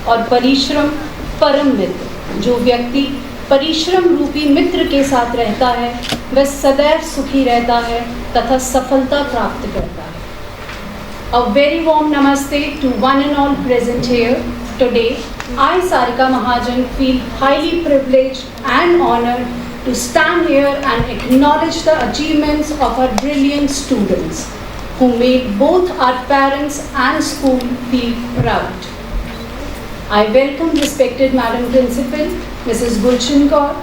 और परिश्रम परम मित्र। जो व्यक्ति परिश्रम रूपी मित्र के साथ रहता है वह सदैव सुखी रहता है तथा सफलता प्राप्त करता है। A very warm namaste to one and all present here today. I, Sarika Mahajan, feel highly privileged and honored to stand here and acknowledge the achievements of our brilliant students who made both our parents and school feel proud. I welcome respected Madam Principal, Mrs. Gulshan Kaur,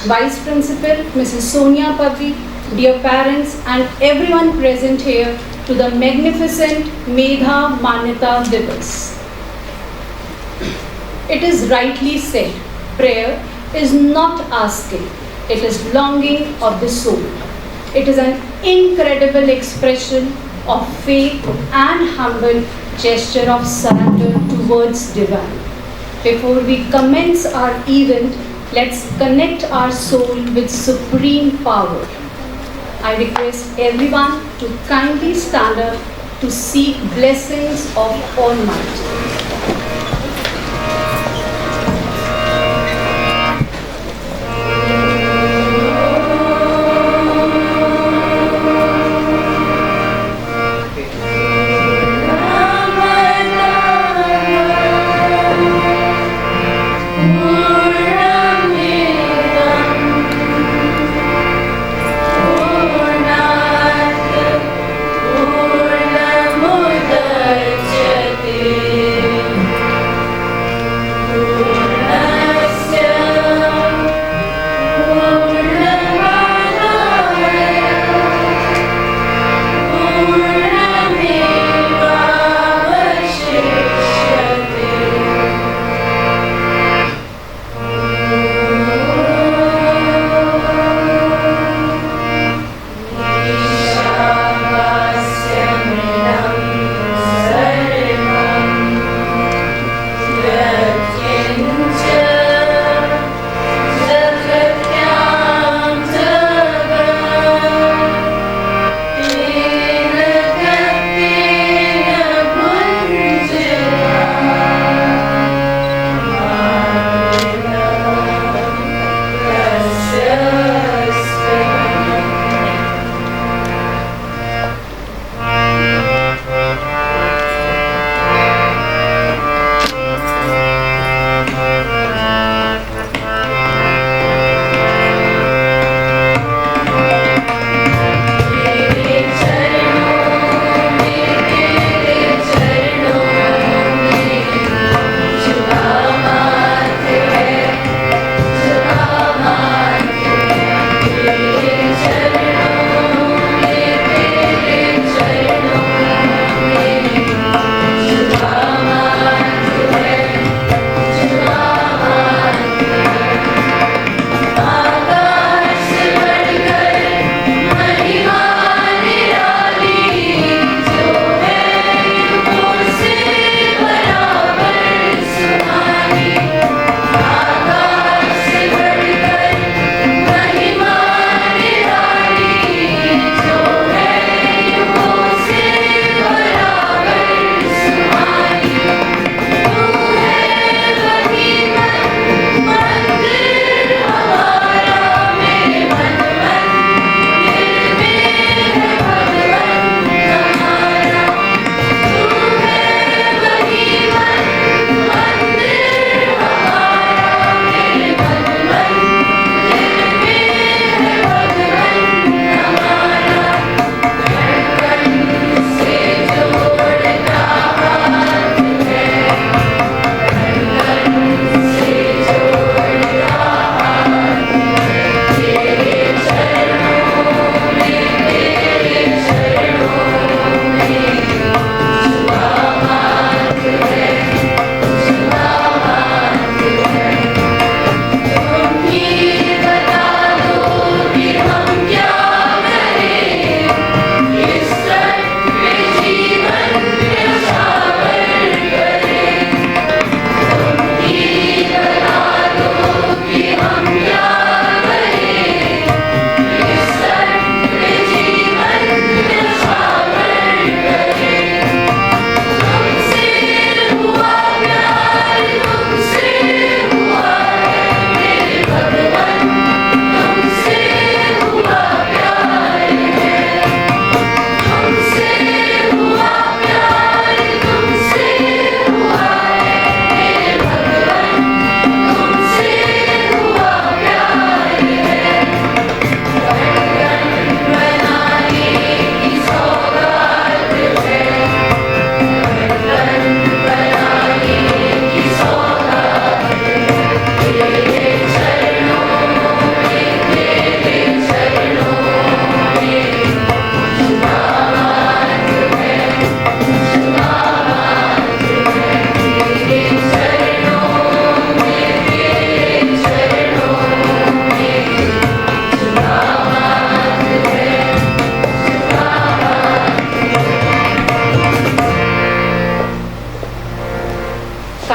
Vice Principal, Mrs. Sonia Pavvi, dear parents and everyone present here to the magnificent Medha Manyata Divas. It is rightly said, prayer is not asking, it is longing of the soul. It is an incredible expression of faith and humble gesture of surrender towards divine. Before we commence our event, let's connect our soul with supreme power. I request everyone to kindly stand up to seek blessings of Almighty. Jati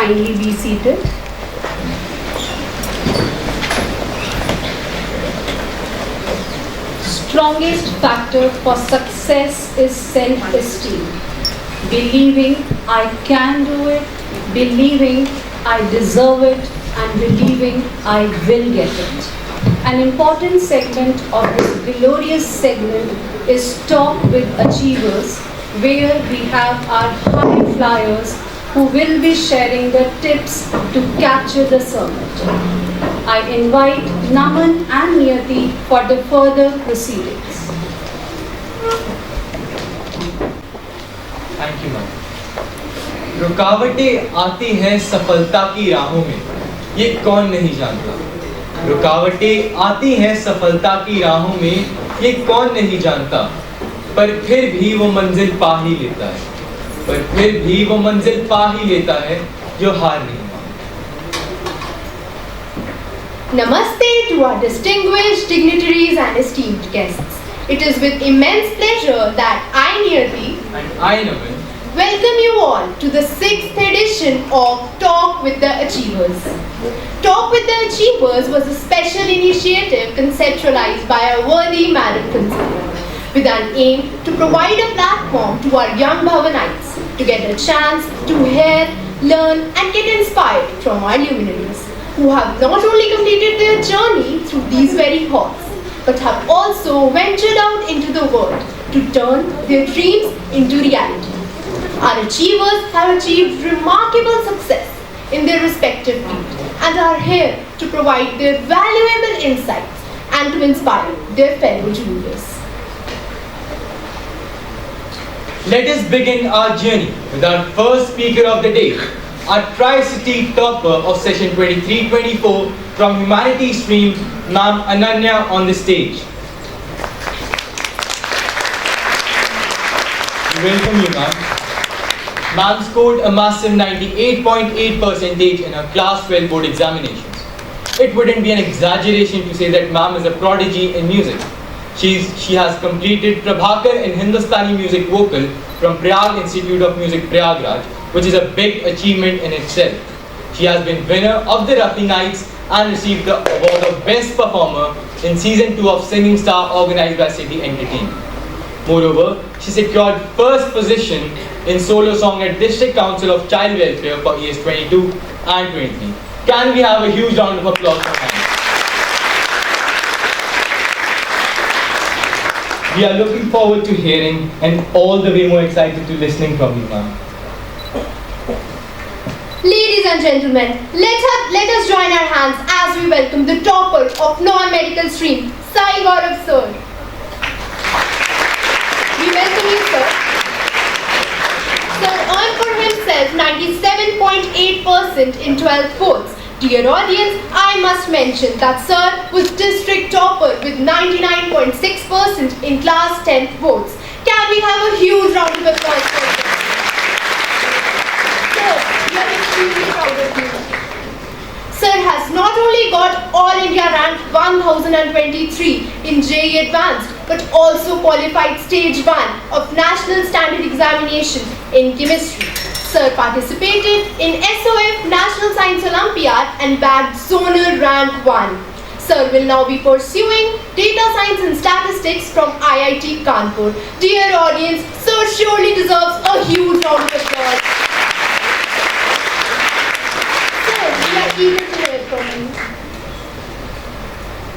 kindly be seated. Strongest factor for success is self-esteem. Believing I can do it, believing I deserve it, and believing I will get it. An important segment of this glorious segment is Talk with Achievers, where we have our high flyers who will be sharing the tips to capture the summit. I invite Naman and Niyati for the further proceedings. Thank you, ma'am. रुकावटें आती हैं सफलता की राहों में, ये कौन नहीं जानता। रुकावटें आती हैं सफलता की राहों में, ये कौन नहीं जानता। पर फिर भी वो मंजिल पा ही लेता है, पर फिर भी वो मंजिल पा ही लेता है जो हार नहीं मानता। Namaste to our distinguished dignitaries and esteemed guests. It is with immense pleasure that I, Niyati, And I, Naman, welcome you all to the 6th edition of Talk with the Achievers. Talk with the Achievers was a special initiative conceptualized by a worthy madam consultant with an aim to provide a platform to our young Bhavanites to get a chance to hear, learn and get inspired from our luminaries who have not only completed their journey through these very halls but have also ventured out into the world to turn their dreams into reality. Our achievers have achieved remarkable success in their respective field and are here to provide their valuable insights and to inspire their fellow juniors. let us begin our journey with our first speaker of the day, our Tri-City topper of session 23-24 from Humanities stream, Ma'am Ananya on the stage. Welcome you, ma'am. Ma'am scored a massive 98.8% in her class 12 board examinations. It wouldn't be an exaggeration to say that ma'am is a prodigy in music. She has completed Prabhakar in Hindustani music vocal from Prayag Institute of Music Prayagraj, which is a big achievement in itself. She has been winner of the Rafi Nights and received the award of Best Performer in season 2 of Singing Star organized by City Entertainment. Moreover, she secured first position in solo song at District Council of Child Welfare for years 22 and 23. Can we have a huge round of applause for her? We are looking forward to hearing and all the way more excited to listening from you, ma'am. Ladies and gentlemen, let us join our hands as we welcome the topper of non-medical stream, Sai Gaurav Sahu. We welcome you, sir. Sir earned for himself 97.8% in 12 boards. Dear audience, I must mention that Sir was district topper with 99.6% in class 10th boards. Can we have a huge round of applause for him? Sir, we are extremely proud of you. Sir has not only got All India rank 1023 in JEE Advanced, but also qualified stage 1 of National Standard Examination in Chemistry. Sir participated in SOF National Science Olympiad and bagged zonal rank 1. Sir will now be pursuing Data Science and Statistics from IIT Kanpur. Dear audience, Sir surely deserves a huge round of applause. Sir, we are eager to hear from you.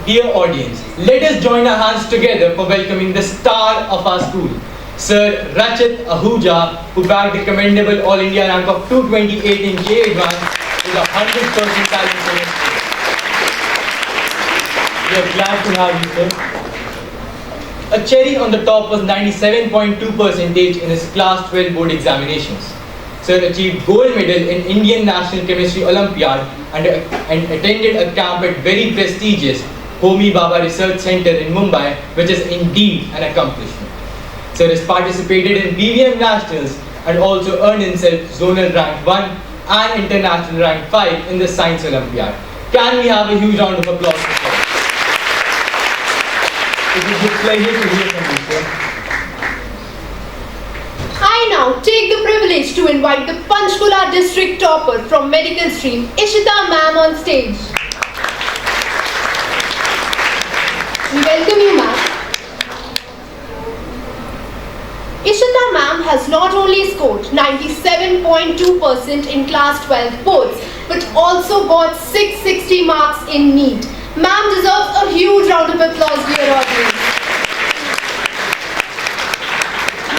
Dear audience, let us join our hands together for welcoming the star of our school, Sir Rachit Ahuja, who bagged the commendable All India rank of 228 in JEE Advanced with 100% talent for his field. We are glad to have you, sir. A cherry on the top was 97.2% in his class 12 board examinations. Sir achieved gold medal in Indian National Chemistry Olympiad and attended a camp at very prestigious Homi Bhabha Research Center in Mumbai, which is indeed an accomplishment. Sir has participated in BVM Nationals and also earned himself zonal rank 1 and international rank 5 in the Science Olympiad. Can we have a huge round of applause for sir? It is a pleasure to hear from you, sir. I now take the privilege to to invite the Panchkula district topper from medical stream, Ishita ma'am, on stage. We welcome you, ma'am. Ishita ma'am has not only scored 97.2% in class 12 boards, but also got 660 marks in NEET. Ma'am deserves a huge round of applause, dear audience.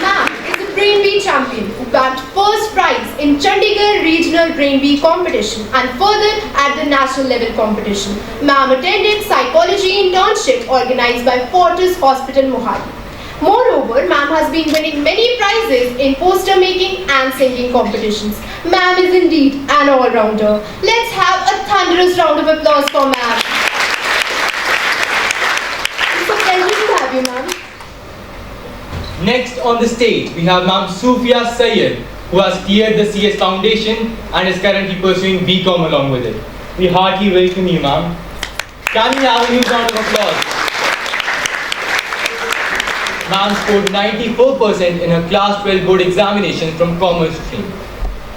Ma'am is a Brain Bee champion who bagged first prize in Chandigarh Regional Brain Bee competition and further at the national level competition. Ma'am attended psychology internship organized by Fortis Hospital, Mohali. Moreover, ma'am has been winning many prizes in poster making and singing competitions. Ma'am is indeed an all-rounder. Let's have a thunderous round of applause for ma'am. It's a pleasure to have you, ma'am. Next on the stage, we have Ma'am Sophia, who has cleared the CS Foundation and is currently pursuing BCom along with it. We heartily welcome you, ma'am. Can we have a huge round of applause? Ma'am scored 94% in her class 12 board examination from commerce stream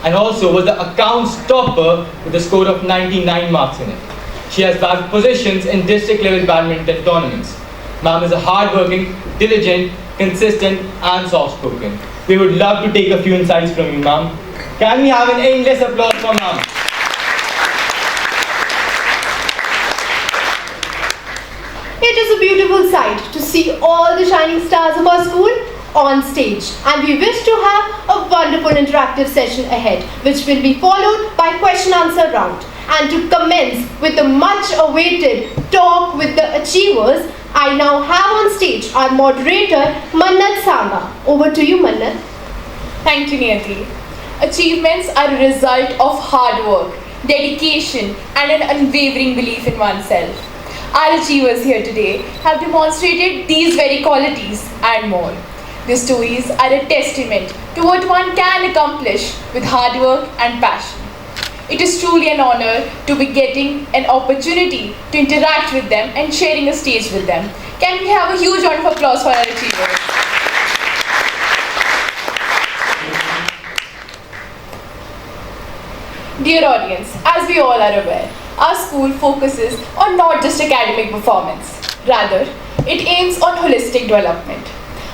and also was the accounts topper with a score of 99 marks in it. She has bagged positions in district level badminton tournaments. Ma'am is a hard-working, diligent, consistent and soft-spoken. We would love to take a few insights from you, ma'am. Can we have an endless applause for ma'am? It is a beautiful sight to see all the shining stars of our school on stage, and we wish to have a wonderful interactive session ahead, which will be followed by question-answer round. And to commence with the much-awaited Talk with the Achievers, I now have on stage our moderator, Mannat Sanga. Over to you, Mannat. Thank you, Niyati. Achievements are a result of hard work, dedication, and an unwavering belief in oneself. Our achievers here today have demonstrated these very qualities and more. Their stories are a testament to what one can accomplish with hard work and passion. It is truly an honor to be getting an opportunity to interact with them and sharing a stage with them. Can we have a huge round of applause for our achievers? Dear audience, as we all are aware, our school focuses on not just academic performance. Rather, it aims on holistic development.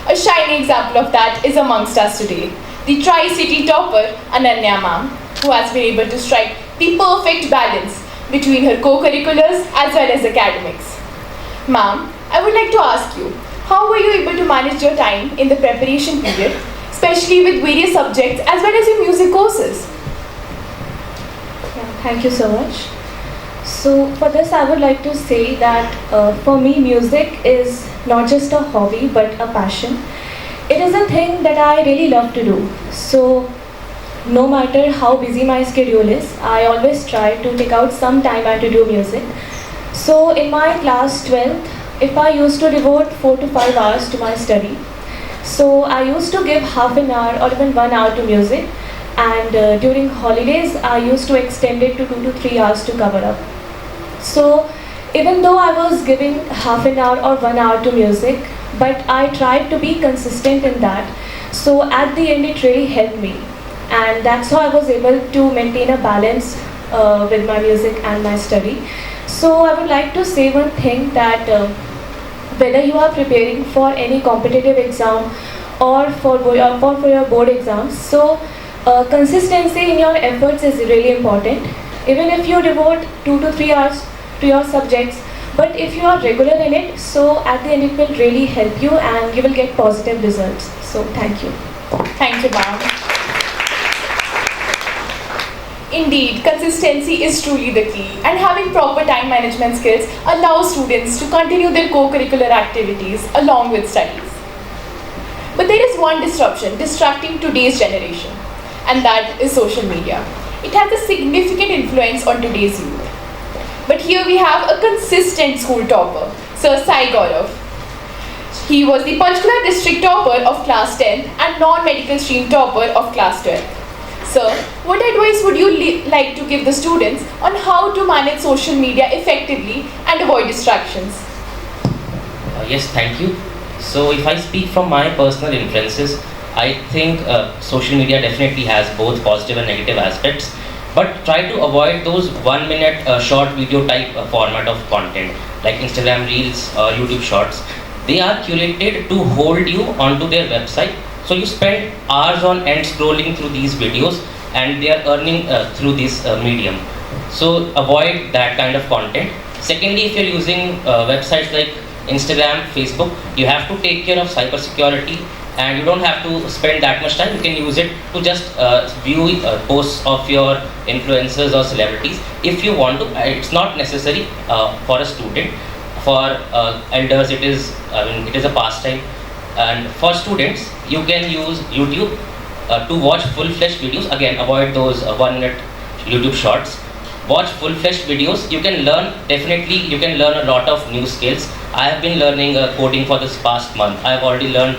A shining example of that is amongst us today, the Tri-City topper Ananya ma'am, who has been able to strike the perfect balance between her co-curriculars as well as academics. Ma'am, I would like to ask you, how were you able to manage your time in the preparation period, especially with various subjects as well as your music courses? Thank you so much. So for this I would like to say that for me music is not just a hobby but a passion. It is a thing that I really love to do. So no matter how busy my schedule is, I always try to take out some time and to do music. So in my class 12th, if I used to devote 4 to 5 hours to my study, so I used to give half an hour or even 1 hour to music, and during holidays I used to extend it to 2 to 3 hours to cover up. So even though I was giving half an hour or 1 hour to music, but I tried to be consistent in that. So at the end it really helped me, and that's how I was able to maintain a balance with my music and my study. So I would like to say one thing, that whether you are preparing for any competitive exam or for your board exams, so consistency in your efforts is really important. Even if you devote 2 to 3 hours to your subjects, but if you are regular in it, so at the end it will really help you and you will get positive results. So thank you. Thank you, ma'am. Indeed, consistency is truly the key, and having proper time management skills allows students to continue their co-curricular activities along with studies. But there is one disruption distracting today's generation, and that is social media. It has a significant influence on today's youth. But here we have a consistent school topper, Sir Sai Gaurav. He was the Panchkula district topper of class 10 and non-medical stream topper of class 12. Sir, what advice would you like to give the students on how to manage social media effectively and avoid distractions? Yes, thank you. So if I speak from my personal influences, I think social media definitely has both positive and negative aspects, but try to avoid those 1 minute short video type format of content like Instagram Reels or YouTube Shorts. They are curated to hold you onto their website, so you spend hours on end scrolling through these videos and they are earning through this medium. So avoid that kind of content. Secondly, if you're using websites like Instagram, Facebook, you have to take care of cybersecurity, and you don't have to spend that much time. You can use it to just view posts of your influencers or celebrities if you want to. It's not necessary for a student. For elders, it is a pastime, and for students, you can use YouTube to watch full-fledged videos. Again, avoid those 1 minute YouTube shorts. Watch full-fledged videos. You can learn, definitely you can learn a lot of new skills. I have been learning coding for this past month. I have already learned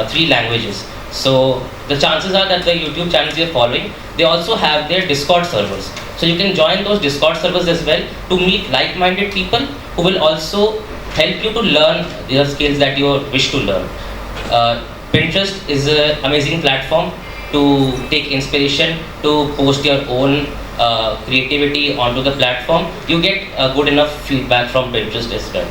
3 languages. So the chances are that the YouTube channels you're following, they also have their Discord servers. So you can join those Discord servers as well to meet like-minded people who will also help you to learn the skills that you wish to learn. Pinterest is an amazing platform to take inspiration, to post your own creativity onto the platform. You get good enough feedback from Pinterest as well.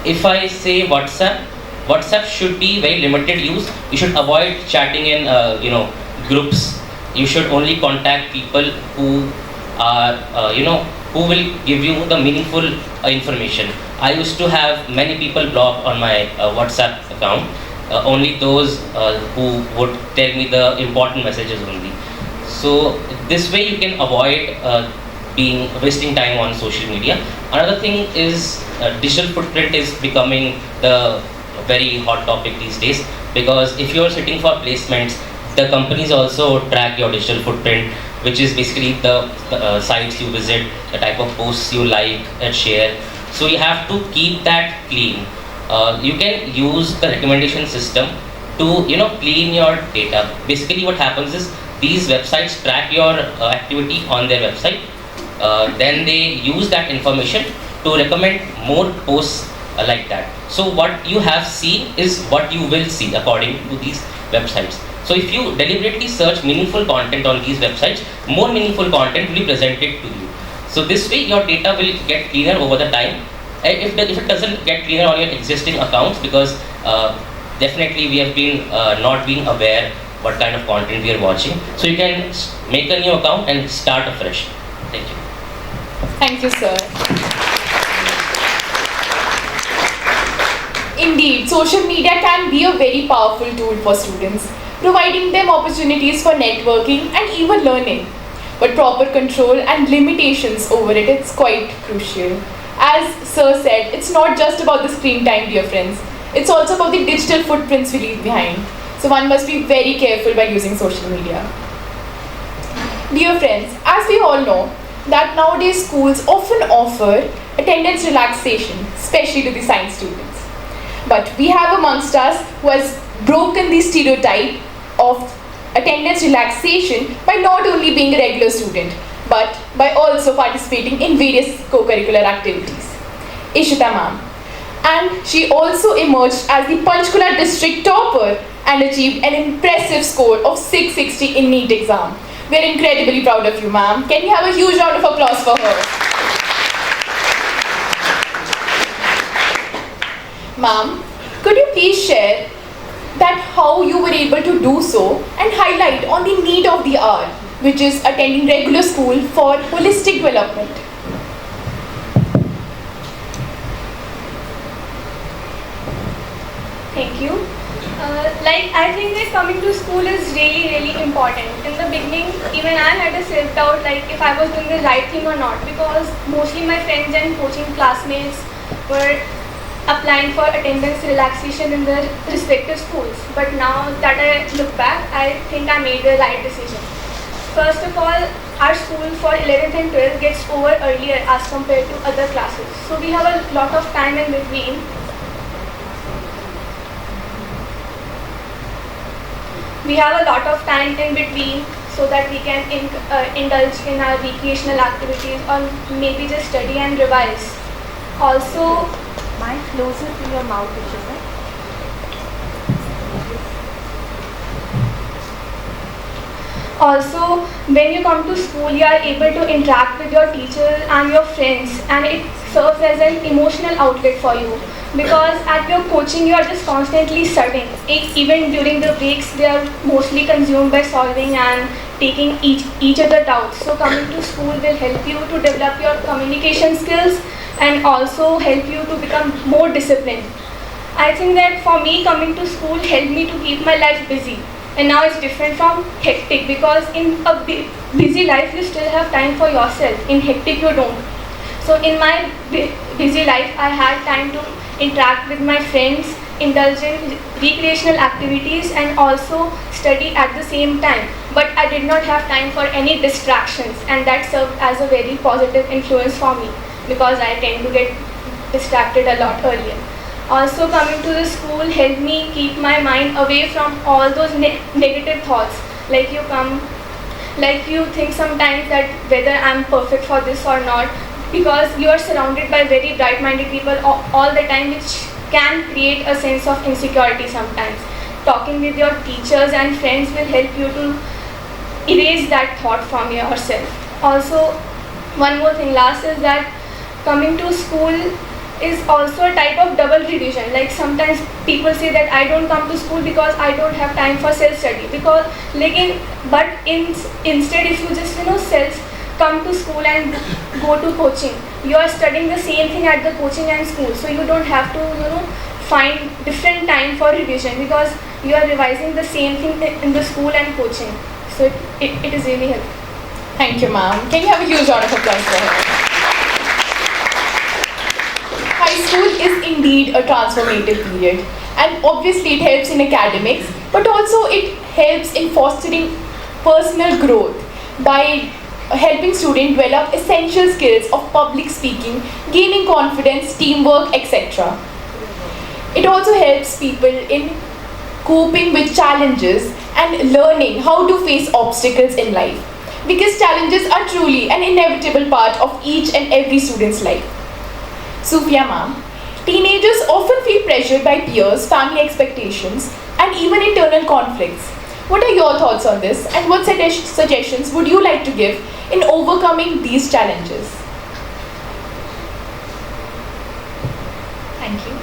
If I say WhatsApp should be very limited use. You should avoid chatting in groups. You should only contact people who are who will give you the meaningful information. I used to have many people blocked on my WhatsApp account. Only those who would tell me the important messages only. So this way you can avoid wasting time on social media. Another thing is digital footprint is becoming the very hot topic these days, because if you're sitting for placements, the companies also track your digital footprint, which is basically the sites you visit, the type of posts you like and share. So you have to keep that clean. You can use the recommendation system to clean your data. Basically what happens is these websites track your activity on their website. Then they use that information to recommend more posts like that. So what you have seen is what you will see according to these websites. So if you deliberately search meaningful content on these websites, more meaningful content will be presented to you. So this way your data will get cleaner over the time. If it doesn't get cleaner on your existing accounts, because definitely we have been not being aware what kind of content we are watching. So you can make a new account and start afresh. Thank you. Thank you, sir. Indeed, social media can be a very powerful tool for students, providing them opportunities for networking and even learning. But proper control and limitations over it is quite crucial. As sir said, it's not just about the screen time, dear friends. It's also about the digital footprints we leave behind. So one must be very careful while using social media. Dear friends, as we all know, that nowadays schools often offer attendance relaxation, especially to the science students. But we have amongst us who has broken the stereotype of attendance relaxation by not only being a regular student, but by also participating in various co-curricular activities. Ishita ma'am. And she also emerged as the Panchkula district topper and achieved an impressive score of 660 in NEET exam. We are incredibly proud of you, ma'am. Can we have a huge round of applause for her? Ma'am, could you please share that how you were able to do so and highlight on the need of the hour, which is attending regular school for holistic development? Thank you. I think that coming to school is really important. In the beginning, even I had a self-doubt if I was doing the right thing or not, because mostly my friends and coaching classmates were applying for attendance relaxation in their respective schools. But now that I look back, I think I made the right decision. First of all, our school for 11th and 12th gets over earlier as compared to other classes. So we have a lot of time in between. So that we can indulge in our recreational activities or maybe just study and revise. Also, Mic closer to your mouth, Ishita. Also, when you come to school, you are able to interact with your teachers and your friends, and it serves as an emotional outlet for you. Because at your coaching, you are just constantly studying. Even during the breaks, they are mostly consumed by solving and taking each other doubts. So coming to school will help you to develop your communication skills and also help you to become more disciplined. I think that for me, coming to school helped me to keep my life busy. And now it's different from hectic, because in a busy life, you still have time for yourself. In hectic, you don't. So in my busy life, I had time to interact with my friends, indulge in recreational activities, and also study at the same time. But I did not have time for any distractions, and that served as a very positive influence for me, because I tend to get distracted a lot earlier. Also, coming to the school helped me keep my mind away from all those negative thoughts. Like you think sometimes that whether I'm perfect for this or not, because you are surrounded by very bright-minded people all the time, which can create a sense of insecurity sometimes. Talking with your teachers and friends will help you to erase that thought from yourself. Also, one more thing last is that coming to school is also a type of double revision. Like sometimes people say that I don't come to school because I don't have time for self-study. Instead, if you just come to school and go to coaching, you are studying the same thing at the coaching and school, so you don't have to find different time for revision, because you are revising the same thing in the school and coaching. So it is really helpful. Thank you, ma'am. Can you have a huge round of applause for her? High school is indeed a transformative period, and obviously it helps in academics, but also it helps in fostering personal growth by helping students develop essential skills of public speaking, gaining confidence, teamwork, etc. It also helps people in coping with challenges and learning how to face obstacles in life, because challenges are truly an inevitable part of each and every student's life. Sophia ma'am, teenagers often feel pressured by peers, family expectations, and even internal conflicts. What are your thoughts on this, and what suggestions would you like to give in overcoming these challenges? Thank you.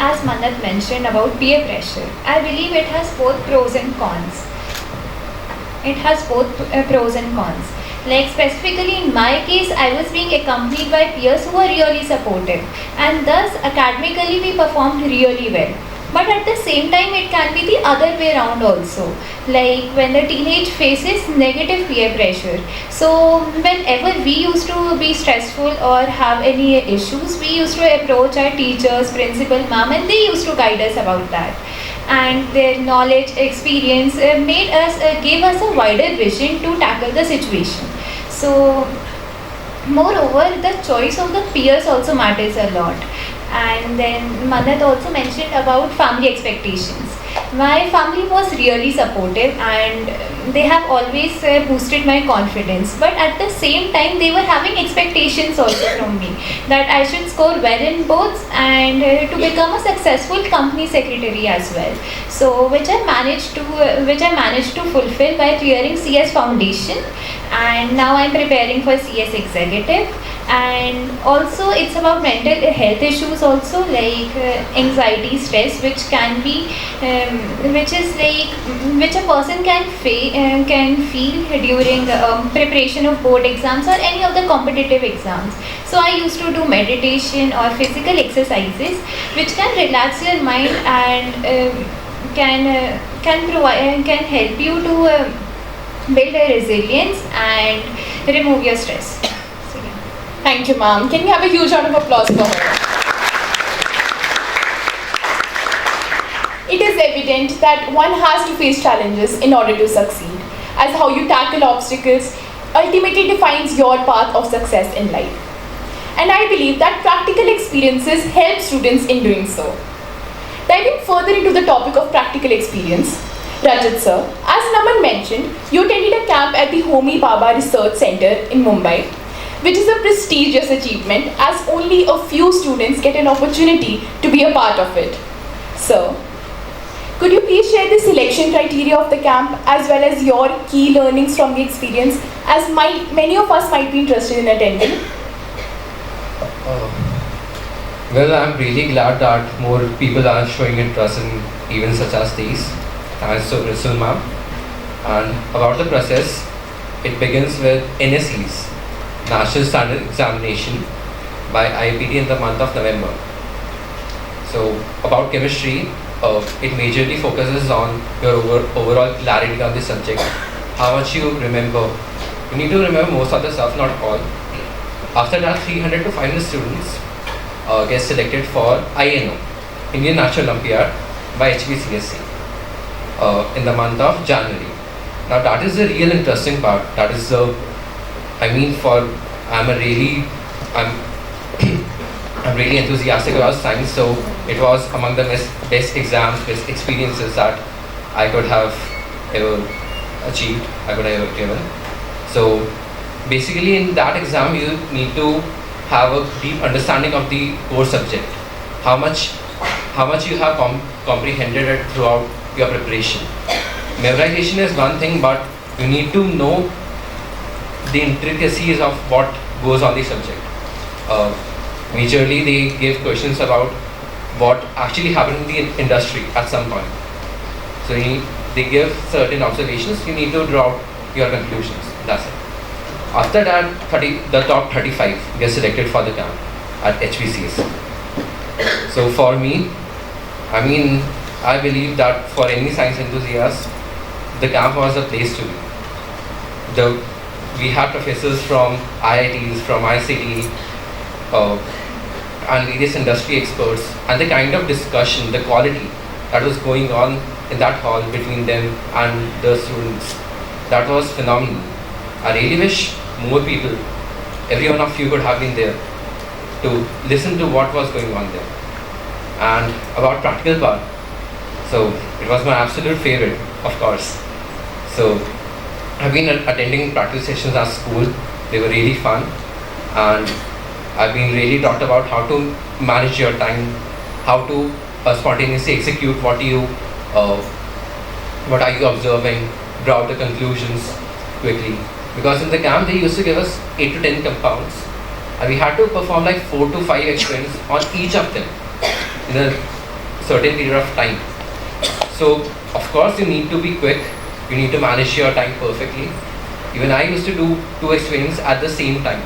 As Manat mentioned about peer pressure, I believe it has both pros and cons. Pros and cons. Like specifically in my case, I was being accompanied by peers who were really supportive, and thus academically we performed really well. But at the same time, it can be the other way around also. Like when the teenage faces negative peer pressure. So whenever we used to be stressful or have any issues, we used to approach our teachers, principal ma'am, and they used to guide us about that. And their knowledge, experience gave us a wider vision to tackle the situation. So moreover, the choice of the peers also matters a lot. And then Manat also mentioned about family expectations. My family was really supportive, and they have always boosted my confidence. But at the same time, they were having expectations also from me that I should score well in boards and to become a successful company secretary as well. So which I managed to fulfill by clearing CS Foundation, and now I'm preparing for CS Executive. And also it's about mental health issues also, like anxiety, stress, which can be which a person can feel during preparation of board exams or any of the competitive exams. So I used to do meditation or physical exercises which can relax your mind and can help you to build a resilience and remove your stress. Thank you, ma'am. Can you have a huge round of applause for her? It is evident that one has to face challenges in order to succeed, as how you tackle obstacles ultimately defines your path of success in life. And I believe that practical experiences help students in doing so. Diving further into the topic of practical experience, Rachit sir, as Naman mentioned, you attended a camp at the Homi Bhabha Research Center in Mumbai, which is a prestigious achievement as only a few students get an opportunity to be a part of it. So, Could you please share the selection criteria of the camp as well as your key learnings from the experience, as many of us might be interested in attending? Well, I'm really glad that more people are showing interest in events such as these. Thanks to Crystal ma'am. And about the process, it begins with NSE's National Standard Examination by IPT in the month of November. So about chemistry, it majorly focuses on your overall clarity on the subject, how much you remember. You need to remember most of the stuff, not all. After that, 300 to 500 students get selected for INO, Indian National Olympiad, by HBCSE in the month of January. Now that is the real interesting part. That is the, I'm really enthusiastic about science, so it was among the best exams, best experiences that I could have ever achieved, I could have ever given. So basically in that exam you need to have a deep understanding of the core subject, how much you have comprehended it throughout your preparation. Memorization is one thing, but you need to know the intricacies of what goes on the subject. Majorly they give questions about what actually happened in the industry at some point. So they give certain observations, you need to draw out your conclusions, that's it. After that, the top 35 get selected for the camp at HBCS. So for me, I believe that for any science enthusiast, the camp was a place to be. We had professors from IITs, from ICT, and various industry experts, and the kind of discussion, the quality that was going on in that hall between them and the students, that was phenomenal. I really wish more people, every one of you could have been there to listen to what was going on there. And about practical part, so it was my absolute favorite, of course. So I've been attending practice sessions at school. They were really fun, and I've been really taught about how to manage your time, how to spontaneously execute what are you observing, draw out the conclusions quickly. Because in the camp they used to give us 8 to 10 compounds, and we had to perform like 4 to 5 experiments on each of them in a certain period of time. So of course you need to be quick, you need to manage your time perfectly. Even I used to do 2 experiments at the same time.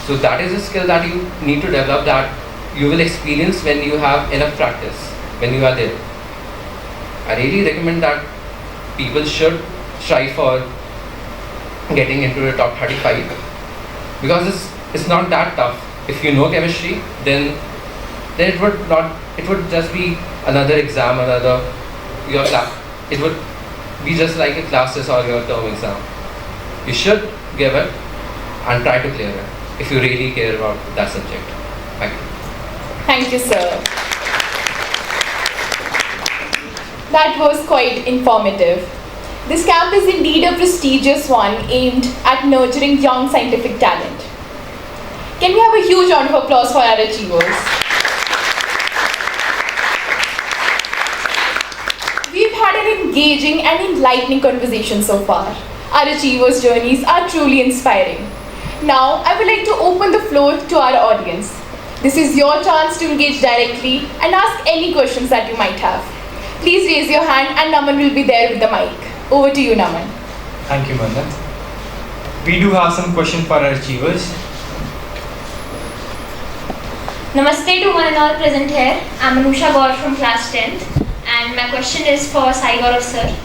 So that is a skill that you need to develop, that you will experience when you have enough practice, when you are there. I really recommend that people should strive for getting into the top 35, because it's not that tough. If you know chemistry, then it would just be another exam, your class. It would be just like a classes or your term exam. You should give it and try to clear it if you really care about that subject. Thank you. Thank you, sir. That was quite informative. This camp is indeed a prestigious one aimed at nurturing young scientific talent. Can we have a huge round of applause for our achievers? We've had an engaging and enlightening conversation so far. Our achievers' journeys are truly inspiring. Now, I would like to open the floor to our audience. This is your chance to engage directly and ask any questions that you might have. Please raise your hand and Naman will be there with the mic. Over to you, Naman. Thank you, Medha. We do have some questions for our achievers. Namaste to one and all present here. I'm Anusha Gaur from class 10th, and my question is for Sai Gaurav sir.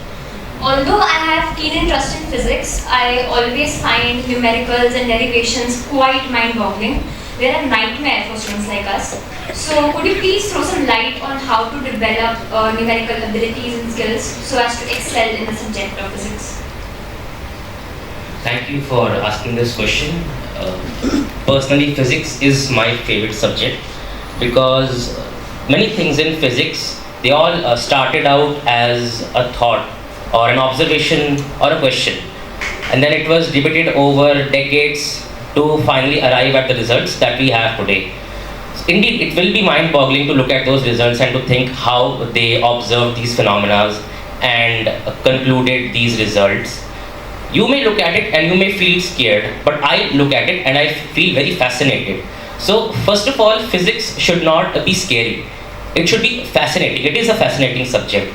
Although I have keen interest in physics, I always find numericals and derivations quite mind-boggling. They're a nightmare for students like us. So could you please throw some light on how to develop numerical abilities and skills so as to excel in the subject of physics? Thank you for asking this question. Personally, physics is my favorite subject because many things in physics, they all started out as a thought or an observation or a question, and then it was debated over decades to finally arrive at the results that we have today. indeed, it will be mind-boggling to look at those results and to think how they observed these phenomena and concluded these results. You may look at it and you may feel scared, but I look at it and I feel very fascinated. So, first of all, physics should not be scary. It should be fascinating. It is a fascinating subject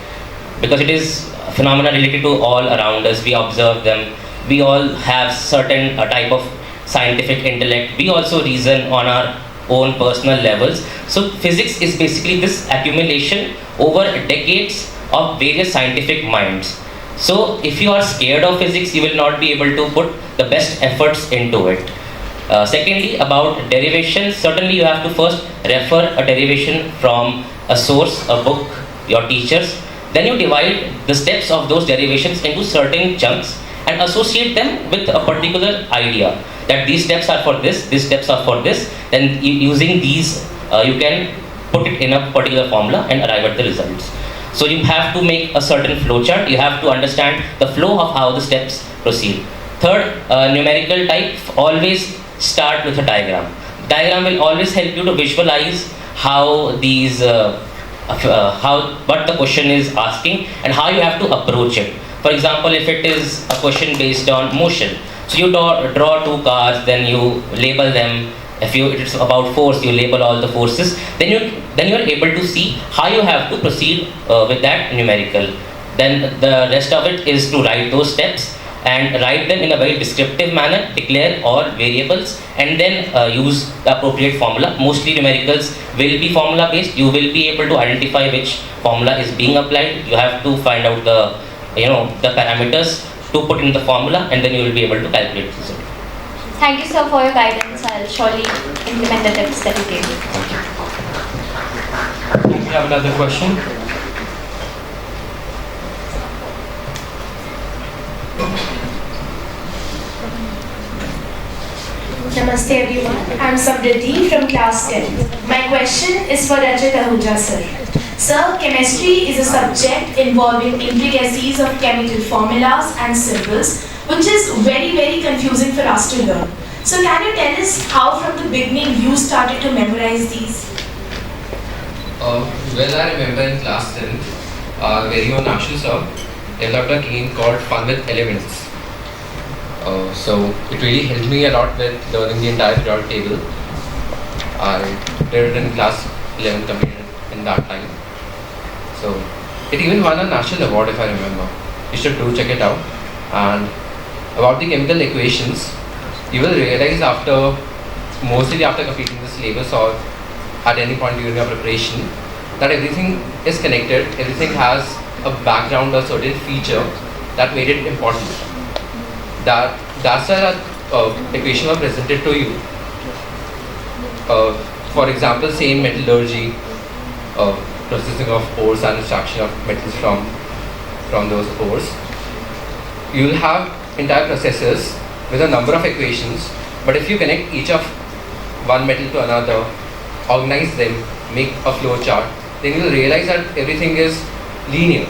because it is a phenomena related to all around us. We observe them. We all have certain type of scientific intellect. We also reason on our own personal levels. So physics is basically this accumulation over decades of various scientific minds. So if you are scared of physics, you will not be able to put the best efforts into it. Secondly, about derivations, certainly you have to first refer a derivation from a source, a book, your teachers. Then you divide the steps of those derivations into certain chunks and associate them with a particular idea, that these steps are for this, these steps are for this. Then using these, you can put it in a particular formula and arrive at the results. So you have to make a certain flowchart. You have to understand the flow of how the steps proceed. Third, numerical type, always start with a diagram. Diagram will always help you to visualize how these, what the question is asking and how you have to approach it. For example, if it is a question based on motion, so you draw two cars, then you label them. If it's about force, you label all the forces. Then you are able to see how you have to proceed with that numerical. Then the rest of it is to write those steps and write them in a very descriptive manner, declare all variables, and then use the appropriate formula. Mostly numericals will be formula based. You will be able to identify which formula is being applied. You have to find out the parameters to put in the formula, and then you will be able to calculate the result. Thank you, sir, for your guidance. I'll surely implement the tips that you gave. We have another question. Namaste everyone, I am Samriddhi from class 10. My question is for Rachit Ahuja sir. Sir, chemistry is a subject involving intricacies of chemical formulas and symbols, which is very confusing for us to learn. So can you tell us how from the beginning you started to memorize these? Well, I remember in class 10, our very own Akshu sir developed a game called Fun with Elements. So it really helped me a lot with learning the entire periodic table. I did it in class 11, completed in that time. So it even won a national award if I remember. You should do check it out. And about the chemical equations, you will realize mostly after completing the syllabus or at any point during your preparation, that everything is connected, everything has a background or certain feature that made it important. That's why that equation was presented to you. For example, say in metallurgy, processing of ores and extraction of metals from those ores, you will have entire processes with a number of equations, but if you connect each of one metal to another, organize them, make a flow chart, then you will realize that everything is linear.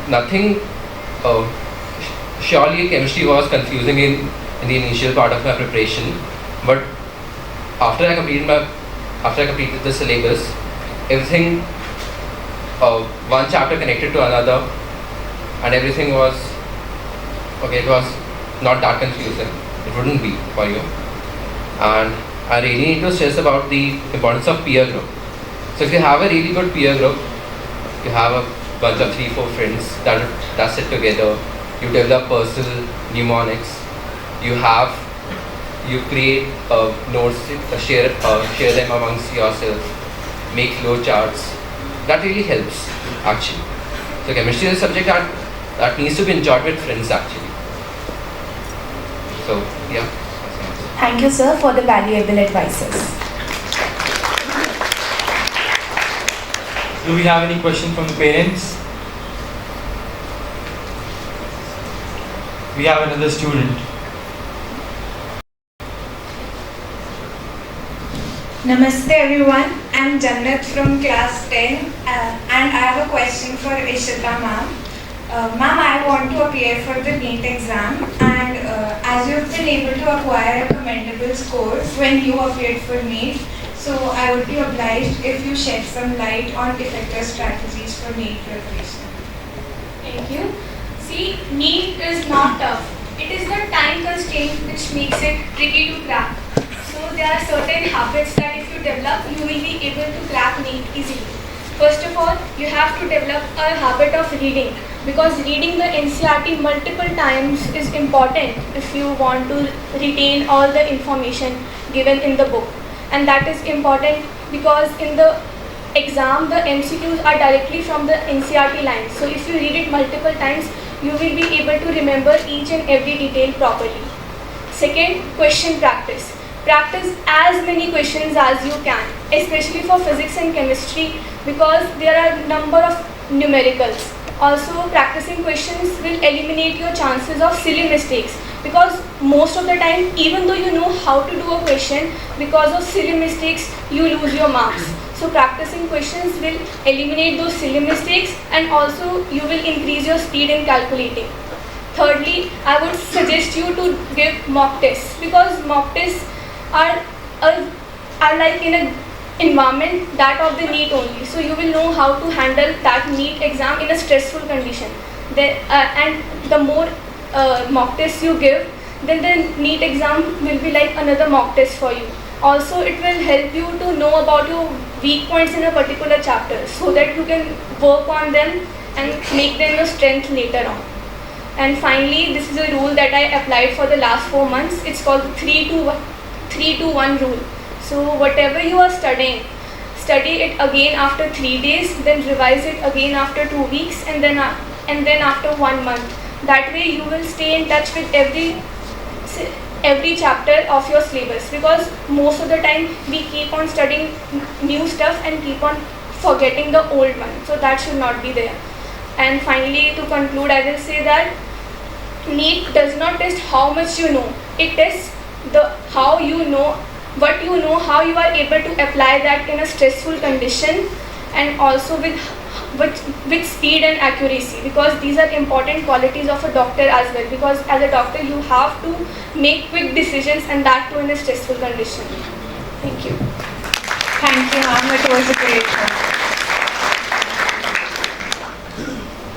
Nothing. Surely chemistry was confusing in the initial part of my preparation, but after I completed the syllabus, everything, one chapter connected to another, and everything was okay. It was not that confusing. It wouldn't be for you. And I really need to stress about the importance of peer group. So if you have a really good peer group, you have a bunch of 3-4 friends that sit together. You develop personal mnemonics. You create notes, share them amongst yourself, make flow charts. That really helps actually. So chemistry is a subject that needs to be enjoyed with friends actually. So yeah. Thank you sir for the valuable advices. Do we have any question from the parents? We have another student. Namaste everyone, I am Jannat from class 10 and I have a question for Ishita ma'am. Ma'am, I want to appear for the NEET exam and as you have been able to acquire a commendable score when you appeared for NEET, So I would be obliged if you shed some light on effective strategies for NEET preparation. Thank you. See, NEET is not tough. It is the time constraint which makes it tricky to crack. So there are certain habits that if you develop, you will be able to crack NEET easily. First of all, you have to develop a habit of reading, because reading the NCERT multiple times is important if you want to retain all the information given in the book. And that is important because in the exam, the MCQs are directly from the NCERT lines. So if you read it multiple times, you will be able to remember each and every detail properly. Second, question practice. Practice as many questions as you can, especially for physics and chemistry, because there are a number of numericals. Also, practicing questions will eliminate your chances of silly mistakes, because most of the time, even though you know how to do a question, because of silly mistakes, you lose your marks. So practicing questions will eliminate those silly mistakes, and also you will increase your speed in calculating. Thirdly, I would suggest you to give mock tests, because mock tests are like in an environment that of the NEET only. So you will know how to handle that NEET exam in a stressful condition. And the more mock tests you give, then the NEET exam will be like another mock test for you. Also, it will help you to know about your weak points in a particular chapter, so that you can work on them and make them your strength later on. And finally, this is a rule that I applied for the last 4 months. It's called 3-2-1 rule. So whatever you are studying, study it again after 3 days, then revise it again after 2 weeks, and then after 1 month. That way you will stay in touch with every chapter of your syllabus, because most of the time we keep on studying new stuff and keep on forgetting the old one. So that should not be there. And finally, to conclude, I will say that NEET does not test how much you know. It tests how you know, what you know, how you are able to apply that in a stressful condition, and also with speed and accuracy, because these are important qualities of a doctor as well, because as a doctor you have to make quick decisions, and that too in a stressful condition. Thank you. Thank you, ma'am. It was a great one.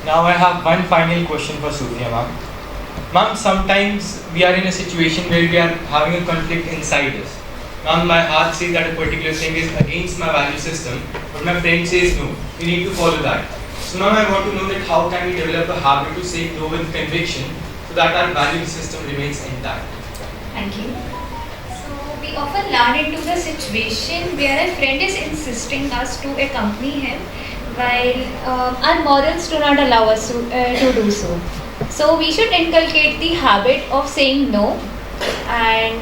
Now I have one final question for Sophia, ma'am. Ma'am, sometimes we are in a situation where we are having a conflict inside us. Ma'am, my heart says that a particular thing is against my value system, but my friend says no, we need to follow that. So now I want to know that how can we develop a habit to say no with conviction so that our value system remains intact. Thank you. So we often run into the situation where a friend is insisting us to accompany him, while our morals do not allow us to do so. So we should inculcate the habit of saying no, and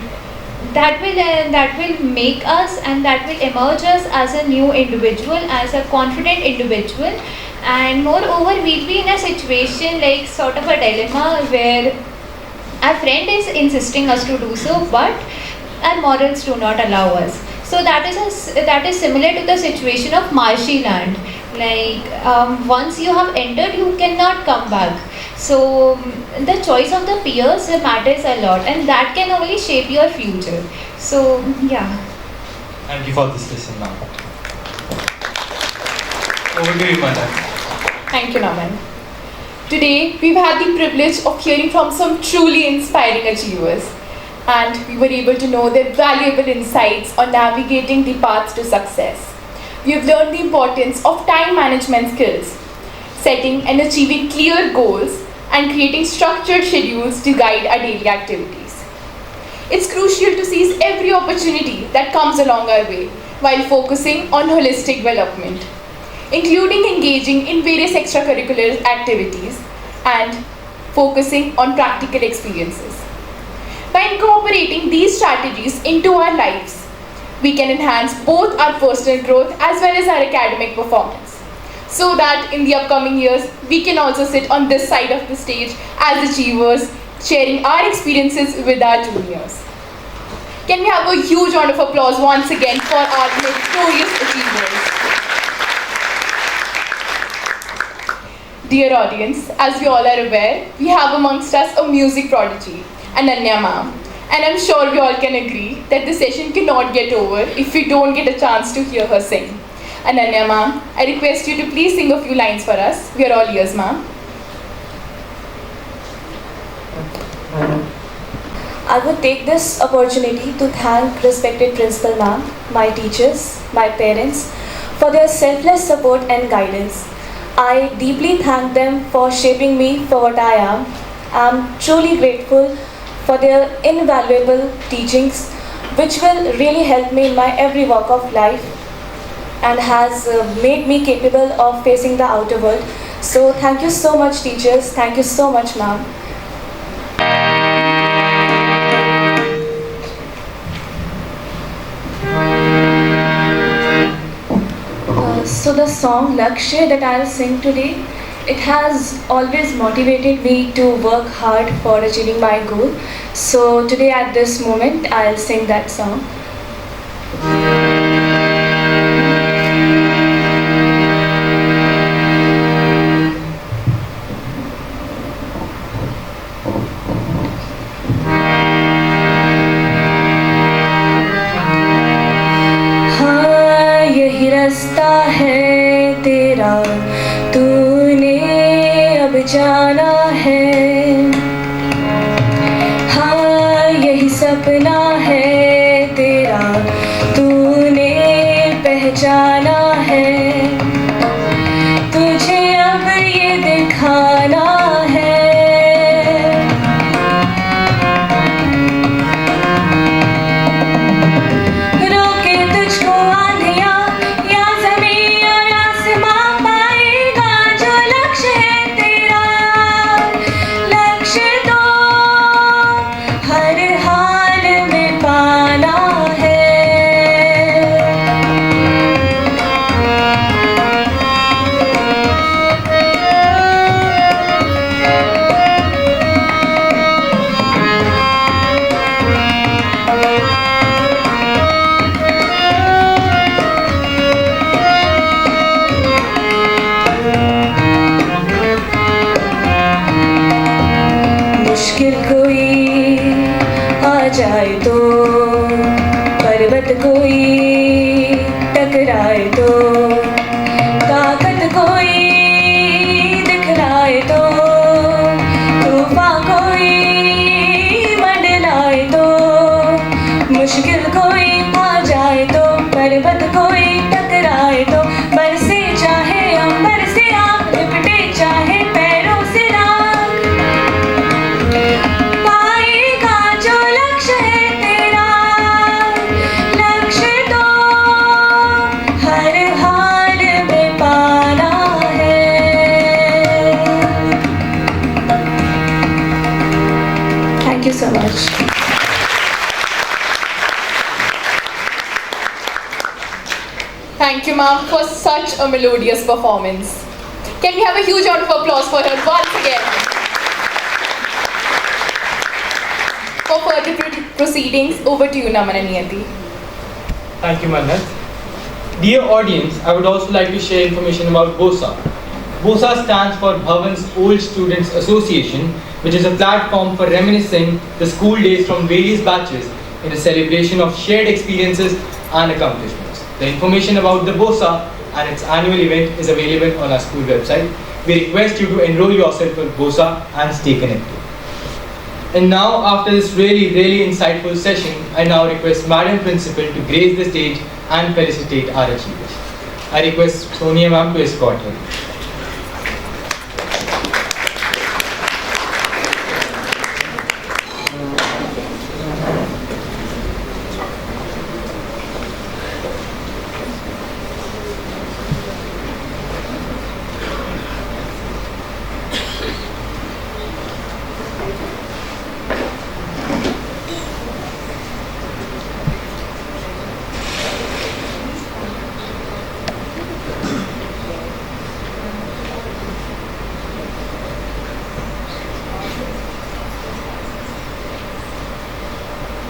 that will make us, and that will emerge us as a new individual, as a confident individual. And moreover, we'll be in a situation like sort of a dilemma where our friend is insisting us to do so, but our morals do not allow us. So that is similar to the situation of marshy land. Like once you have entered, you cannot come back. So the choice of the peers matters a lot, and that can only shape your future. So yeah. Thank you for this lesson, ma'am. Over to you, Madam. Thank you, Naman. Today, we've had the privilege of hearing from some truly inspiring achievers, and we were able to know their valuable insights on navigating the path to success. We've learned the importance of time management skills, setting and achieving clear goals, and creating structured schedules to guide our daily activities. It's crucial to seize every opportunity that comes along our way while focusing on holistic development, including engaging in various extracurricular activities and focusing on practical experiences. By incorporating these strategies into our lives, we can enhance both our personal growth as well as our academic performance, so that in the upcoming years, we can also sit on this side of the stage as achievers, sharing our experiences with our juniors. Can we have a huge round of applause once again for our notorious achievers? Dear audience, as we all are aware, we have amongst us a music prodigy, Ananya ma'am. And I'm sure we all can agree that the session cannot get over if we don't get a chance to hear her sing. Ananya ma'am, I request you to please sing a few lines for us. We are all ears, ma'am. I would take this opportunity to thank respected principal ma'am, my teachers, my parents for their selfless support and guidance. I deeply thank them for shaping me for what I am. I am truly grateful for their invaluable teachings, which will really help me in my every walk of life and has made me capable of facing the outer world. So thank you so much, teachers. Thank you so much, ma'am. So the song Lakshya that I'll sing today, it has always motivated me to work hard for achieving my goal. So today at this moment, I'll sing that song. हाँ यही रास्ता है तेरा, तूने अब जाना है। हाँ यही सपना है तेरा, तूने पहचाना है। तुझे अब ये दिखाना है। रोके तुझको आंधियाँ या ज़मीन और आसमां, पाएगा जो लक्ष्य है तेरा। लक्ष्य तो हर हाल में पाना है। मुश्किल कोई आ जाए तो, पर्वत कोई टकराए तो, ताकत कोई दिखलाए तो, तूफान कोई मंडलाए तो, मुश्किल कोई आ जाए तो, पर्वत कोई टकराए तो, बरसे चाहे अंबर से आग, लिपटे चाहे पैरों से राख, पाएगा जो लक्ष्य है तेरा। लक्ष्य तो हर हाल में पाना है। Thank you so much. Thank you, ma'am, for such a melodious performance. Can we have a huge round of applause for her once again? For further proceedings, over to you, Namananiyati. Thank you, Manat. Dear audience, I would also like to share information about BOSA. BOSA stands for Bhavan's Old Students Association, which is a platform for reminiscing the school days from various batches in a celebration of shared experiences and accomplishments. The information about the BOSA and its annual event is available on our school website. We request you to enroll yourself with BOSA and stay connected. And now, after this really insightful session, I now request Madam Principal to grace the stage and felicitate our achievers. I request Sonia ma'am to escort her.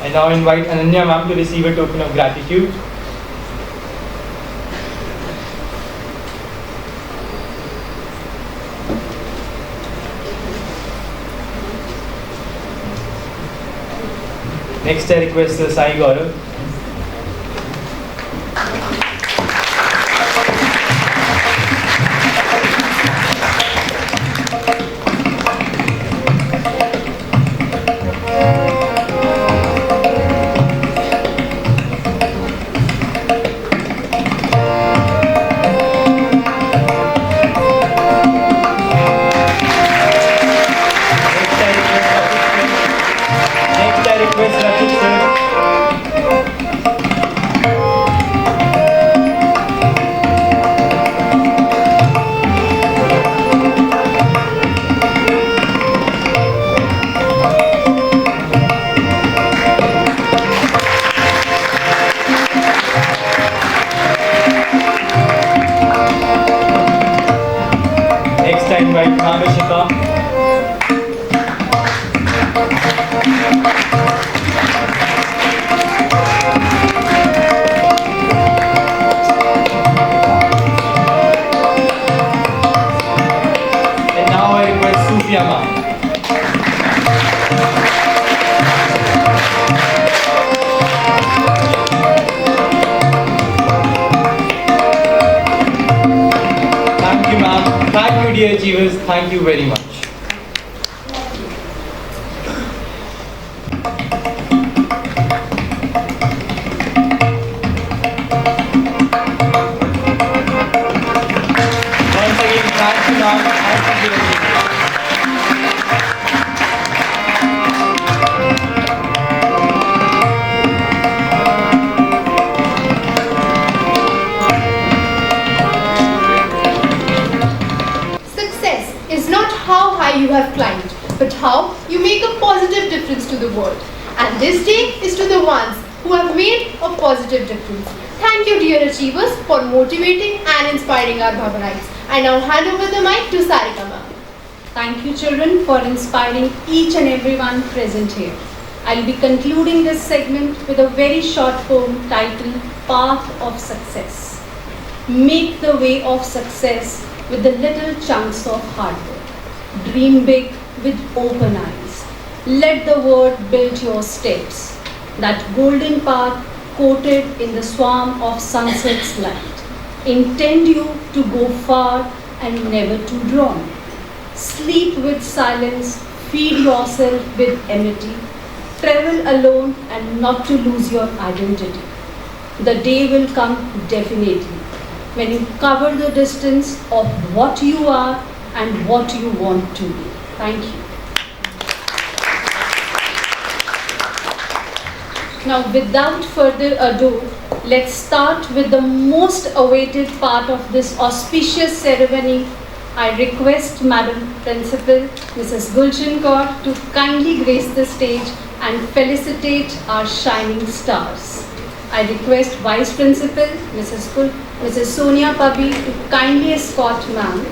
I now invite Ananya ma'am to receive a token of gratitude. Next I request Sai Gaurav. Next I request Rachit sir. Next I invite Ma'am Ishita. And now I request Sophia ma'am. Thank you ma'am. Thank you dear achievers. Thank you very much. Once again, thank you ma'am. Thank you dear achievers. Success is not how high you have climbed, but how you make a positive difference to the world. And this day is to the ones who have made a positive difference. Thank you, dear achievers, for motivating and inspiring our Bhavanites. I now hand over the mic to Sarika ma'am. Thank you, children, for inspiring each and everyone present here. I'll be concluding this segment with a very short poem titled Path of Success. Make the way of success with the little chunks of hard work. Dream big with open eyes. Let the word build your steps. That golden path coated in the swarm of sunset's light. Intend you to go far and never to drown. Sleep with silence, feed yourself with enmity. Travel alone and not to lose your identity. The day will come definitely when you cover the distance of what you are and what you want to be. Thank you. Now, without further ado, let's start with the most awaited part of this auspicious ceremony. I request Madam Principal, Mrs. Gulshan Kaur, to kindly grace the stage and felicitate our shining stars. I request Vice Principal, Mrs. Sonia Pabi, to kindly escort ma'am.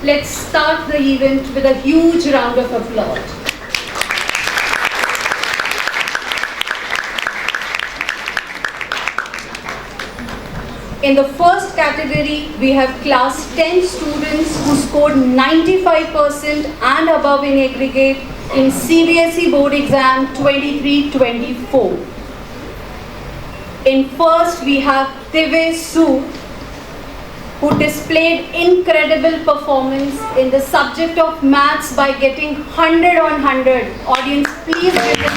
Let's start the event with a huge round of applause. In the first category, we have class 10 students who scored 95% and above in aggregate in CBSE board exam 23-24. In first, we have Tive Su, who displayed incredible performance in the subject of maths by getting 100 on 100. Audience, please give them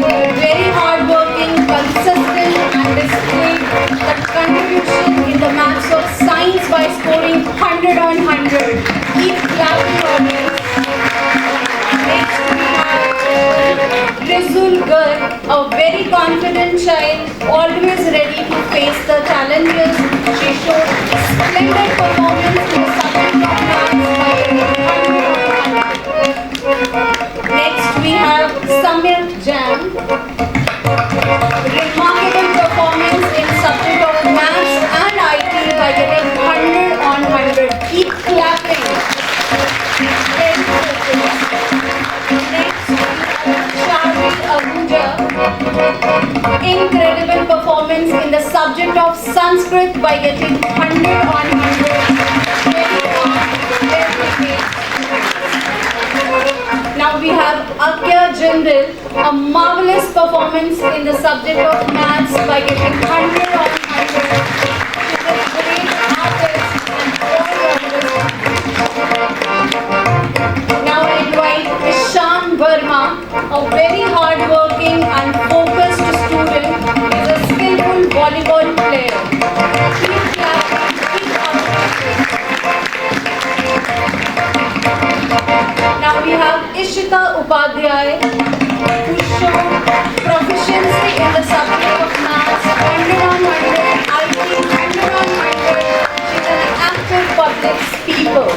a very hardworking, consistent and displayed the contribution in the maths of science by scoring 100 on 100. Keep clapping on it. Next we have Rizul Garg, a very confident child, always ready to face the challenges. She showed splendid performance in the subject of maths by getting 100 on 100. Next we have Samir Jan. Remarkable performance in subject of maths and IT by getting 100 on 100. Keep clapping. Next, Rachit Ahuja. Incredible performance subject of Sanskrit by getting 100 on 100. Very great. Now we have Akya Jindal, a marvelous performance in the subject of maths by getting 100 on 100. She's a great artist and all-rounder. Now I invite Ishan Verma, a very hard-working and focused student, is a skillful volleyball player. Keep clapping, keep appreciating. Now we have Ishita Upadhyay, who showed proficiency in the subject of maths, 100 on 100, IT 100 on 100. She's an active public speaker.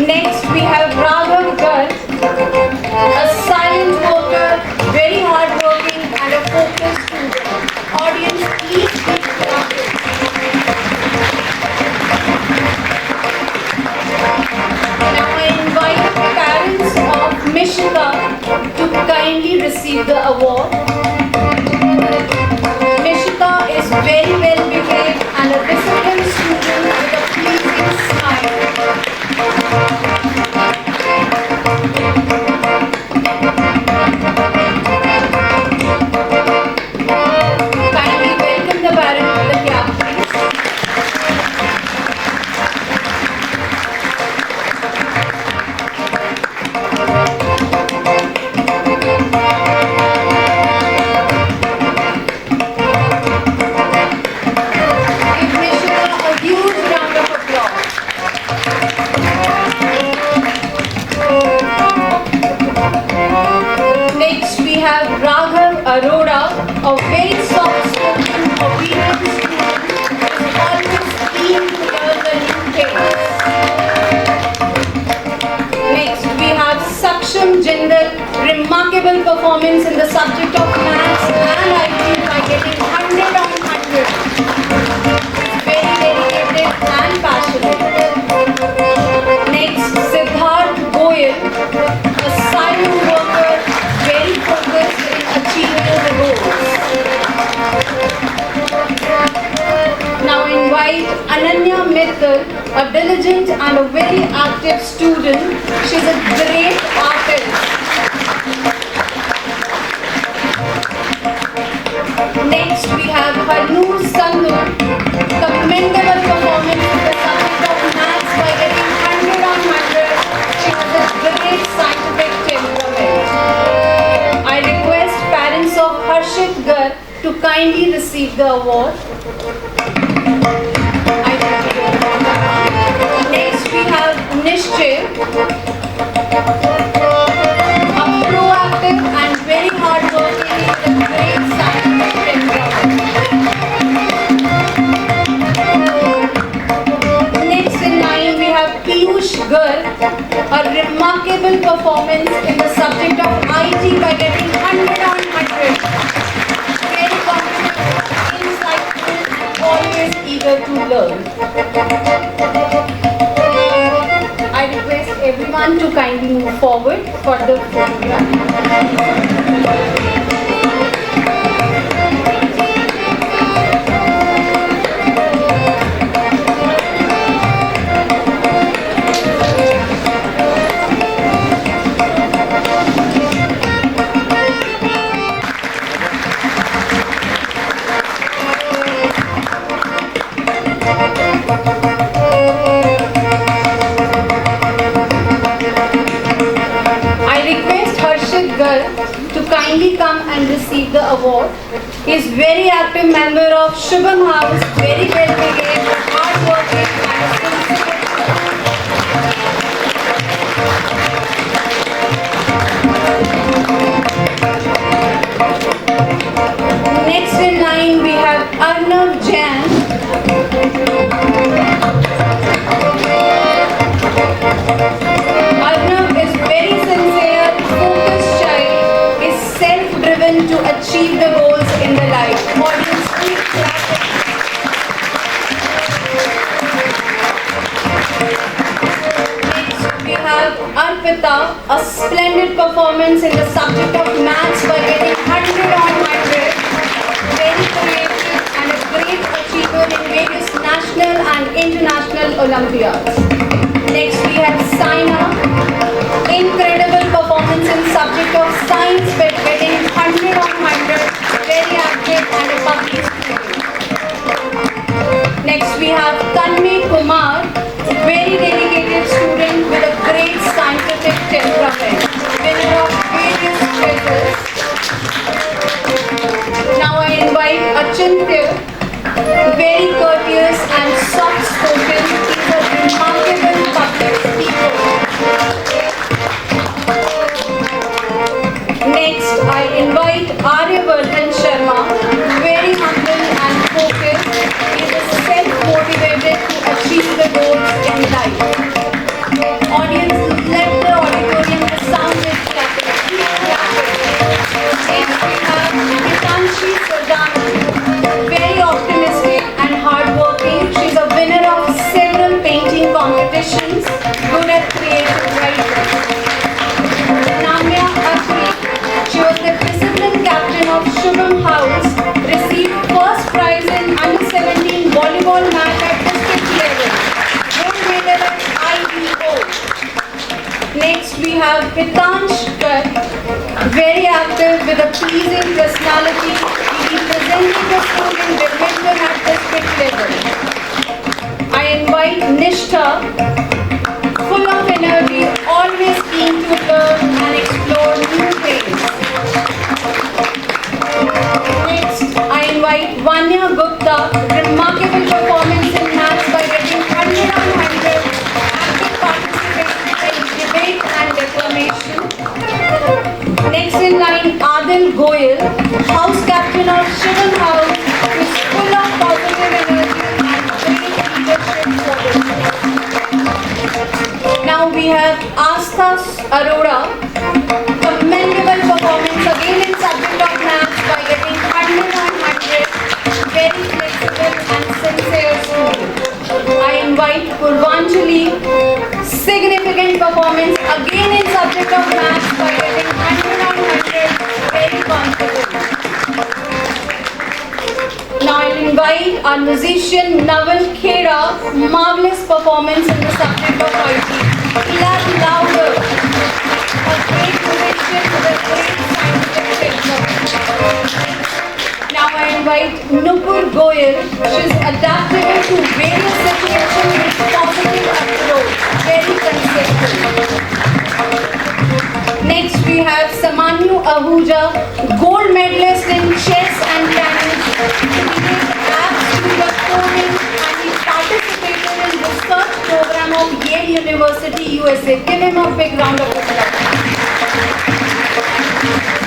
Next we have Raghav Garg, a silent worker, very hard-working and a focused student. Audience, please keep clapping. Now I invite parents of Ishita to kindly receive the award. Ishita is very well behaved and a disciplined student with a pleasing smile. Kindly welcome the parent with the clap, please. Give Ishita a huge round of applause. Next we have Raghav Arora, a very soft-spoken, obedient student who is always keen to learn the new things. Next we have Saksham Jindal, remarkable performance in the subject of maths and IT by getting 100 on 100. Very dedicated and passionate. Next, Siddharth Goyal, a silent worker, very focused in achieving the goals. Now invite Ananya Mittal, a diligent and a very active student. She's a great artist. Next we have Harnoor Sandhu, commendable performance in the subject of maths by getting 100 on 100. She has a great scientific temperament. I request parents of Harshit Garg to kindly receive the award. Next we have Nishchay, a proactive and very hardworking with a great scientific temperament. Next in line we have Piyush Garg, a remarkable performance in the subject of IT by getting 100 on 100. Very confident, insightful, and always eager to learn. I request everyone to kindly move forward for the photograph. To kindly come and receive the award. He is very active member of Shubham House, very well behaved, hardworking and sincere. Next in line we have Arnav Jain. Arnav is very sincere, focused child, is self-driven to achieve the goals in the life. Audience, keep clapping. Next we have Arpita, a splendid performance in the subject of maths by getting 100 on 100. Very creative and a various national and international Olympiads. Next we have Saina, incredible performance in subject of science with getting 100 on 100, very active and a public student. Next we have Tanmay Kumar, very dedicated student with a great scientific temperament, winner of various prizes. Now I invite Achintya, very courteous and soft-spoken. He's a remarkable public speaker. Next, I invite Aryavardhan Sharma, very humble and focused. He is self-motivated to achieve the goals in life. Audience, let the auditorium resound with clapping. Keep clapping. Next, we have Hitanshi Sardana, very optimistic and hardworking. She's a winner of several painting competitions, good at creative writing. Namya Akri, she was the discipline captain of Shubham House, received first prize in under-17 volleyball match at district level, gold medal at IBO. Next we have Hitansh Kar, very active with a pleasing personality. He represented the school in badminton at district level. I invite Nishtha, full of energy, always keen to learn and explore new things. Next, I invite Vanya Gupta, remarkable performance in maths by getting 100 on 100, active participation in debate and declamation. Next in line, Adil Goyal, house captain of Shivan House, who is full of positive energy and great leadership qualities. Now we have Astha Arora, commendable performance again in subject of maths by getting 100 on 100, very flexible and sincere student. I invite Purvanjali, significant performance again in subject of maths by getting 100 on 100, very confident. Now I'll invite our musician Naval Khera, marvelous performance in the subject of IT. Clap louder. A great musician with a great scientific technique. Now I invite Nupur Goyal. She's adaptable to various situations with positive approach, very consistent. Next we have Samanyu Ahuja, gold medalist in chess and tennis. He did apps to the coding and he participated in research program of Yale University, USA. Give him a big round of applause.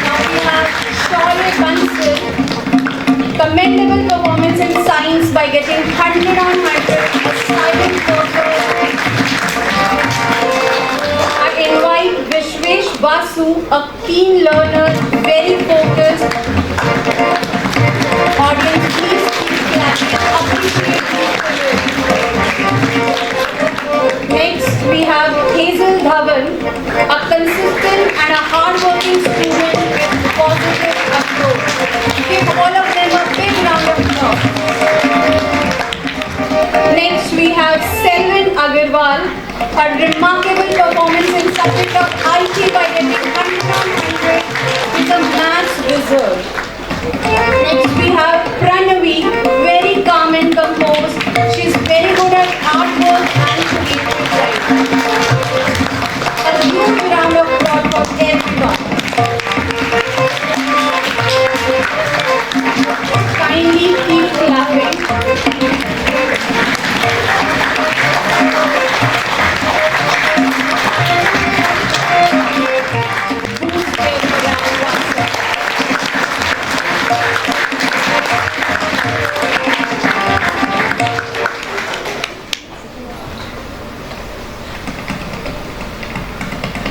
Now we have Shaurya Bansal, commendable performance in science by getting 100 on 100, a silent worker. I invite Vishwesh Basu, a keen learner, very focused. Audience, please keep clapping. Appreciate this. Next, we have Hazel Dhawan, a consistent and a hard-working student with positive approach. Give all of them a big round of applause. Next, we have Selwyn Agarwal, a remarkable performance in subject of IT by getting 100 on 100 with a maths reserve. Next, we have Pranavi, very calm and composed. She's very good at artwork and creative writing. A huge round of applause for everyone. Kindly keep clapping.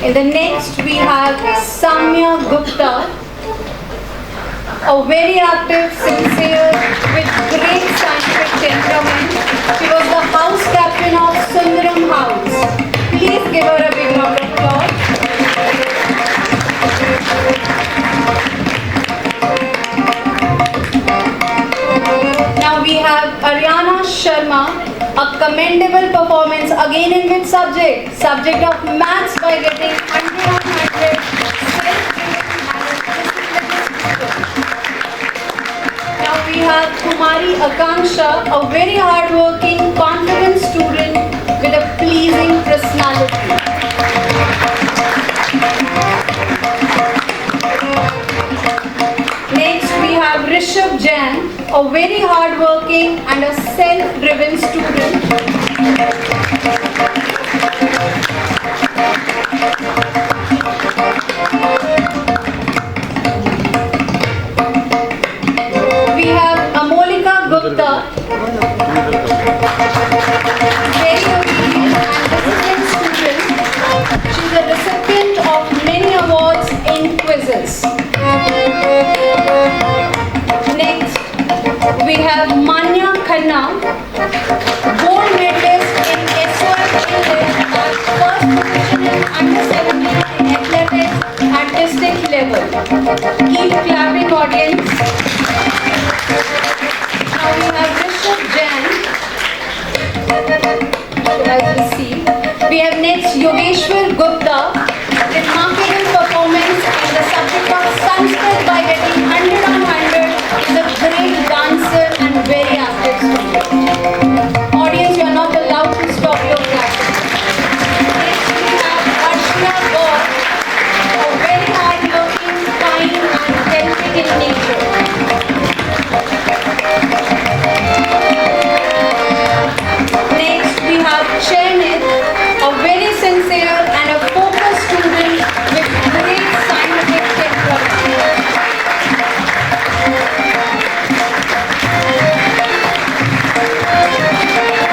In the next we have Samya Gupta, a very active, sincere, with great scientific temperament. She was the house captain of Sundaram House. Please give her a big round of applause. Now we have Ariana commendable performance again in which subject? Subject of maths by getting 100 on 100. Now we have Kumari Akanksha, a very hardworking, confident student with a pleasing personality. Next we have Rishabh Jain, a very hardworking and a self-driven student. We have Amolika Gupta, very obedient and disciplined student. She is a recipient of many awards in quizzes. Next, we have Manya Khanna, gold medalist in SOF English at first position in under 17 in athletics at district level. Keep clapping, audience. Now we have Rishabh Jain. As we see, we have next Yogeshwar Gupta, remarkable performance in the subject of Sanskrit by getting 100 on 100. Is a great dancer and very active student. Audience, you are not allowed to stop your clapping. Next we have Arshia Gaur, a very hardworking, kind and helping in nature. Next we have Chainit, a very sincere and a focused student with great scientific temperament.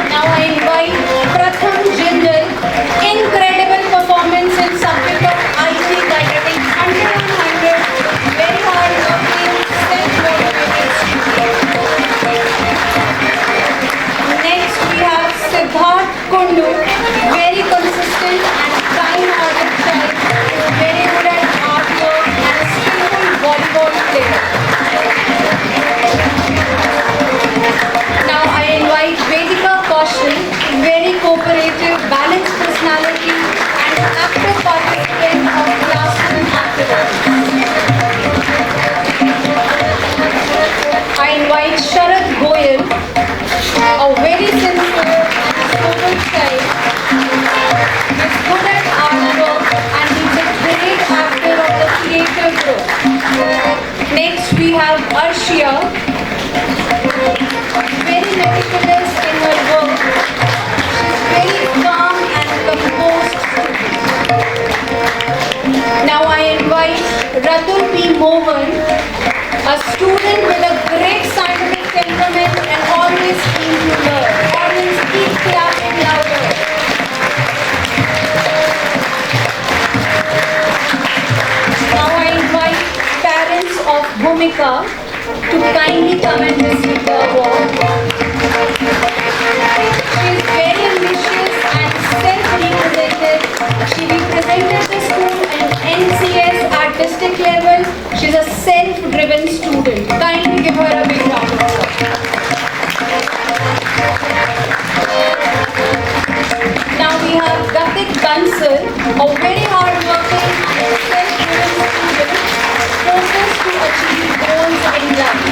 Now I invite Pratham Jindal, incredible performance in subject of IT by getting 100 on 100, very hardworking, self-motivated student. Next we have Siddharth Kundu, very consistent and kind-hearted child, very good at artwork and a skillful volleyball player. Now I invite Vedika Kaushal, very cooperative, balanced personality and an active participant of classroom activities. I invite Sharad Goyal, a very sincere and spoken child, is good at artwork and he's a great actor of the theatre group. Next we have Arshia, very meticulous in her work. She's very calm and composed. Now I invite Ratu P. Mohan, a student with a great scientific temperament and always keen to learn. Audience, keep clapping louder. Now I invite parents of Bhumika to kindly come and receive the award. She is very ambitious and self-represented. She represented the school in NCS at district level. She is a self-driven student. Kindly give her a big round of applause. Now we have Gatik Bansal, a very hardworking and self-driven student, focused to achieve goals in life.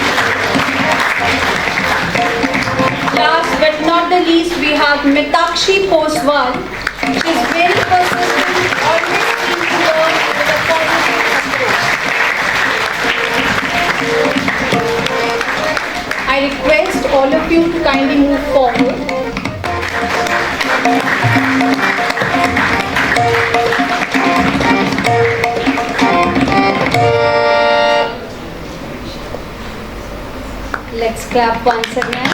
Last but not the least, we have Mitakshi Poswal. She is very persistent, always keen to learn with a positive approach. I request all of you to kindly move forward. Let's clap once again.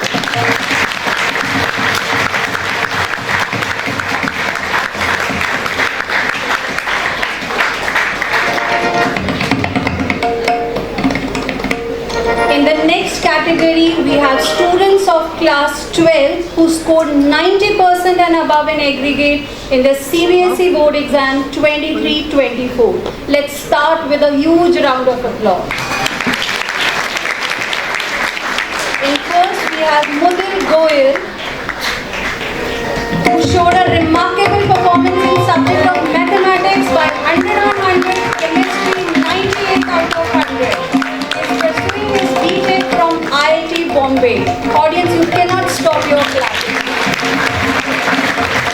In the next category, we have students of class 12 who scored 90% and above in aggregate in the CBSE board exam 23-24. Let's start with a huge round of applause. In first, we have Mudil Goyal, showed a remarkable performance in subject of mathematics by 100 on 100, chemistry 98 out of 100. Is pursuing his B.Tech from IIT Bombay. Audience, you cannot stop your clapping.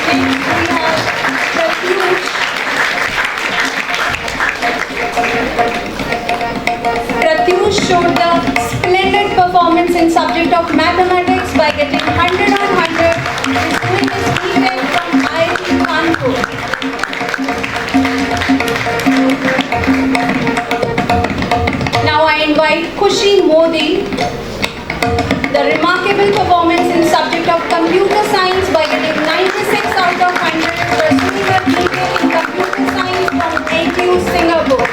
Next we have Pratyush. Pratyush showed the splendid performance in subject of mathematics by getting 100 on 100. He is doing his B.Tech from IIT Kanpur. Now I invite Khushi Modi. The remarkable performance in subject of computer science by getting 96 out of 100, pursuing her B.Tech in computer science from NTU Singapore.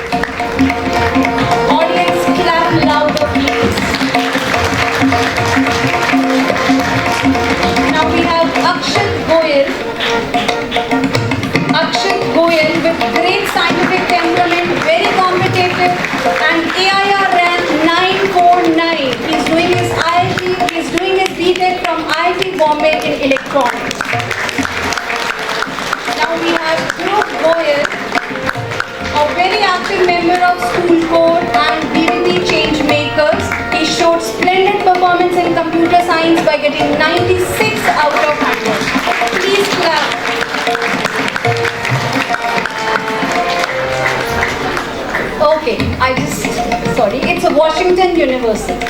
Audience, clap louder please. Now we have Akshat Goyal. Akshat Goyal with great scientific temperament, very competitive, and AIR rank 949. He's doing his B.Tech from IIT Bombay in electronics. Now we have Dhruv Goyal, a very active member of school corps and BVP change makers. He showed splendid performance in computer science by getting 96 out of 100. Please clap. Okay, it's a Washington University.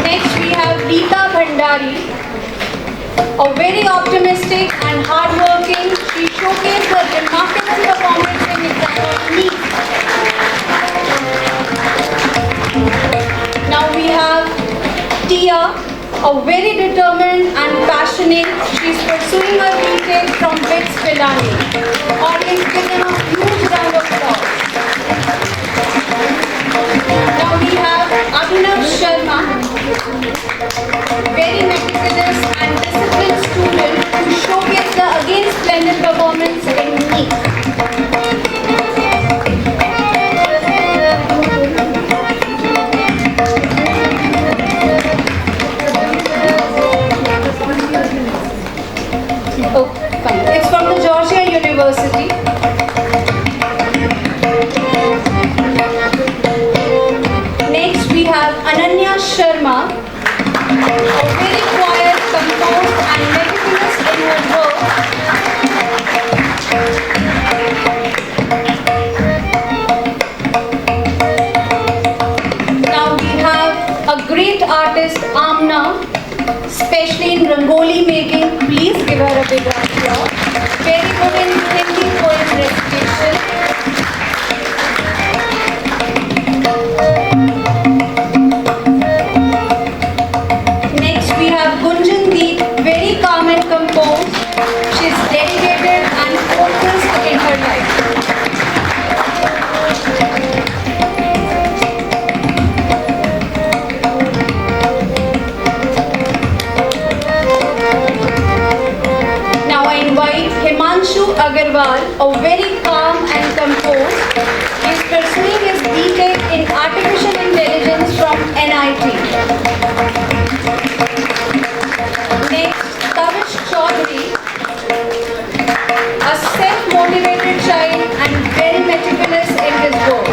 Next we have Deepa Bhandari, a very optimistic and hardworking. She showcased her remarkable performance in exam of NEET. Now we have Tia, a very determined and passionate. She is pursuing her B.Tech from BITS Pilani. Audience, give them a huge round of applause. Now we have Abhinav Sharma, very meticulous and disciplined student who showcased the again splendid performance in NEET. Oh, fine. It's from the Georgia University. Next we have Ananya Sharma, a very quiet, composed and meticulous in her work. Now we have a great artist, Amna, especially in Rangoli making. Please give her a big round of applause. Very good in Hindi poem recitation. Next we have Gunjan Deep, very calm and composed. She is dedicated and focused in her life. Now I invite Himanshu Agarwal, a very calm and composed. He is pursuing his B.Tech in Artificial Intelligence from NIT. Next, Kavish Chaudhary, a self-motivated child and very meticulous in his work.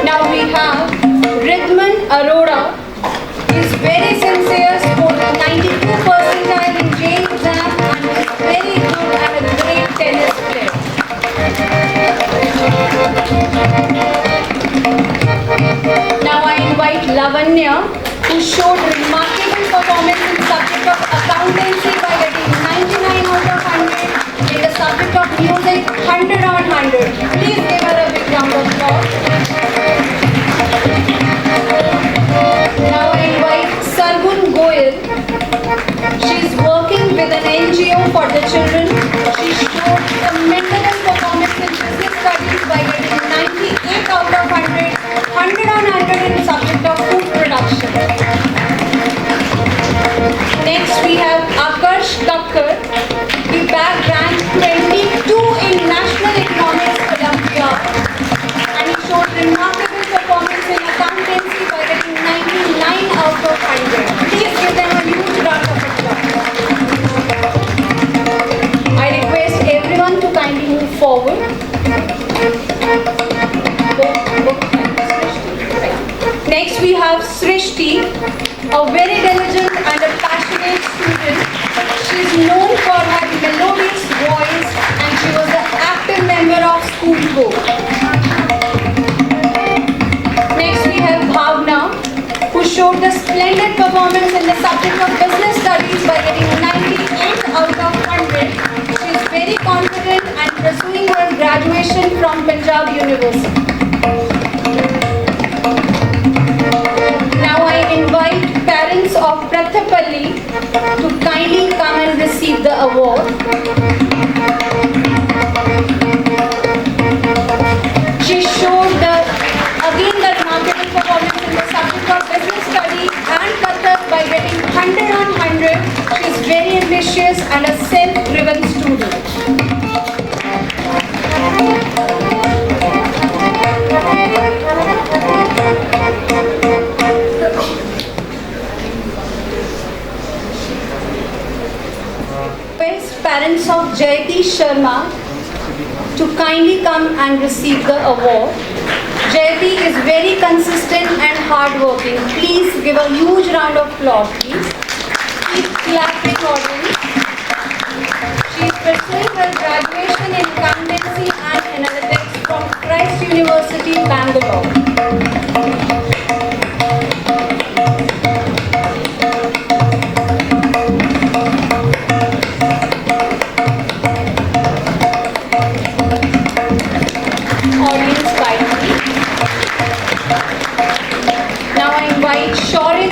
Now we have Ridman Arora. He is very sincere, scored 92 percentile in JEE exam and is very good and a great tennis player. Now I invite Lavanya, who showed remarkable performance in subject of accountancy by getting 99 out of 100, in the subject of music 100 on 100. Please give her a big round of applause. Now I invite Sargun Goyal. She is working with an NGO for the children. She showed commendable performance in business studies by getting 98 out of 100, 100 on 100 in the subject of food production. Next we have Akarsh Thakkar. He bagged rank 22 in National Economics Olympiad. Next we have Srishti, a very diligent and a passionate student. She is known for her melodious voice and she was an active member of school board. Next we have Bhavna, who showed the splendid performance in the subject of business studies by getting 98 out of 100. She is very confident and pursuing her graduation from Punjab University. Now I invite parents of Prathapalli to kindly come and receive the award. She showed the remarkable performance in the subject of business studies and Kathak by getting 100 on 100. She is very ambitious and a self-driven student. Best parents of Jayati Sharma to kindly come and receive the award. Jayati is very consistent and hardworking. Please give a huge round of applause, please. Keep clapping, audience. She is pursuing her graduation in accountancy and analytics from Christ University, Bangalore.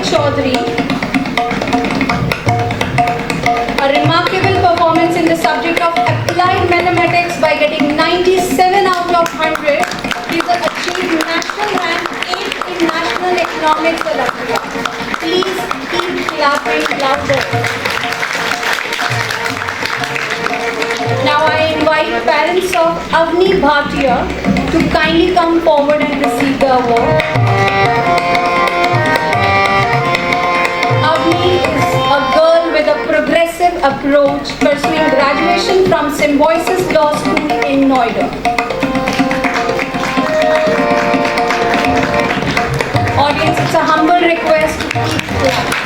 Chaudhary, a remarkable performance in the subject of applied mathematics by getting 97 out of 100. He has achieved national rank 8 in National Economics Olympiad. Please keep clapping louder. Now I invite parents of Avni Bhatia to kindly come forward and receive the award. Avni is a girl with a progressive approach, pursuing graduation from Symbiosis Law School in Noida. Audience, it's a humble request to keep clapping.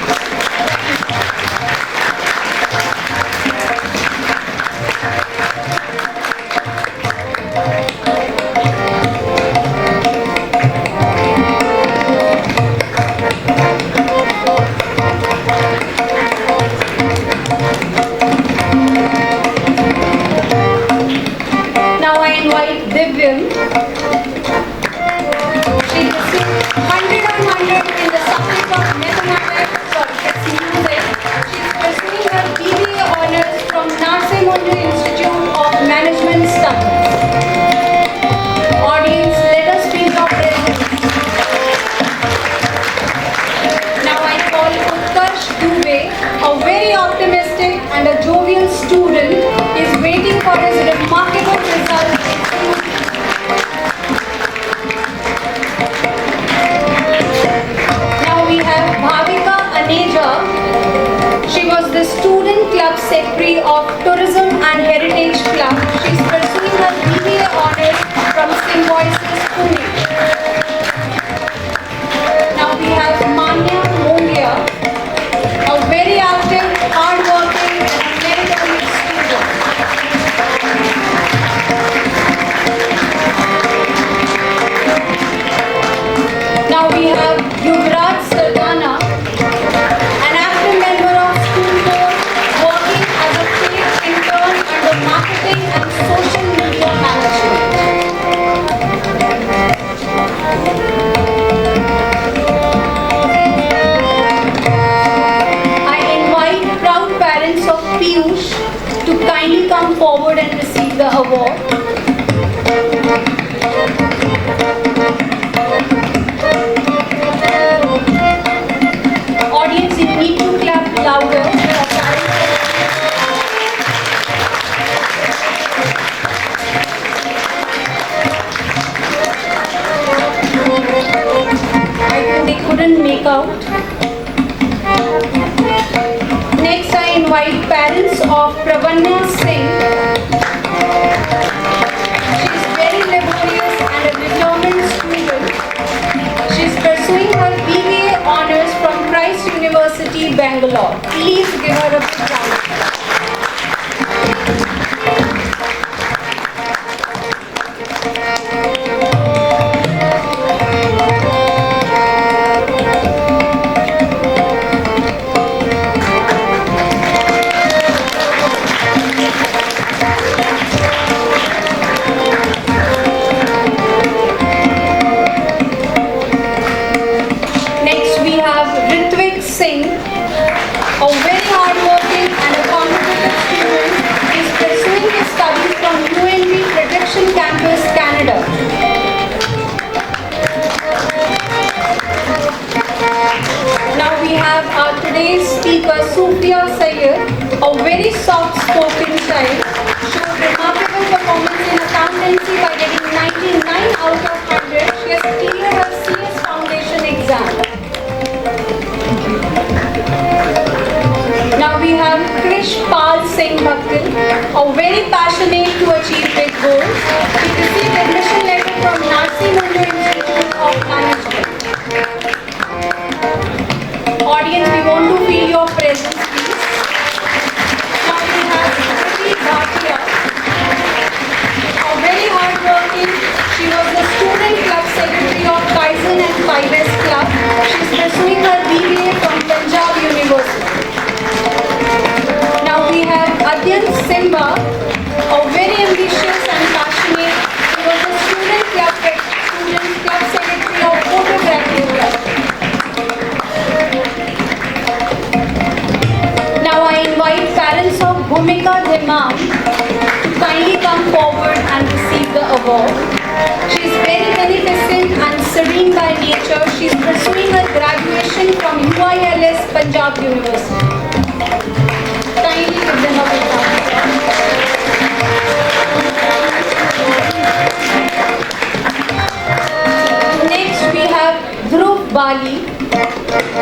Secretary of Tourism and Heritage Club. She is pursuing her BBA honours from Symbiosis, Pune. Now we have Manya Mongia, a very active, hardworking and meritorious student. Now we have Yuvraj Sardana, an active member of school board, working as a paid intern under marketing and social media management. I invite proud parents of Piyush to kindly come forward and receive the award. Audience, you need to clap louder. I think they couldn't make out. Next, I invite parents of Pravanya Singh. She is very laborious and a determined student. She is pursuing her BA Bangalore. Please give her a big round of applause. Singh, a very hardworking and a competitive student, is pursuing his studies from UNB Projection Campus, Canada. Now we have our today's speaker, Sophia, a very soft-spoken child, showed remarkable performance in accountancy by getting 99 out of 100. She has cleared her CS Foundation exam. Now we have Krish Pal Singh Bhaktil, a very passionate to achieve big goals. He received admission letter from Narsi Mundu Institute of Management. Audience, we want to feel your presence, please. Now we have Kriti Bhatia, a very hardworking. She was the student club secretary of Kaizen and 5S Club. She is pursuing her BBA from Punjab University. Now we have Adyan Simba, a very ambitious and passionate. He was the student club secretary of Photography Club. Now I invite parents of Bhumika Dhimam to kindly come forward and receive the award. She is very beneficent and serene by nature. She is pursuing her graduation from UILS Punjab University. Kindly give them a big round. Next we have Dhruv Bali,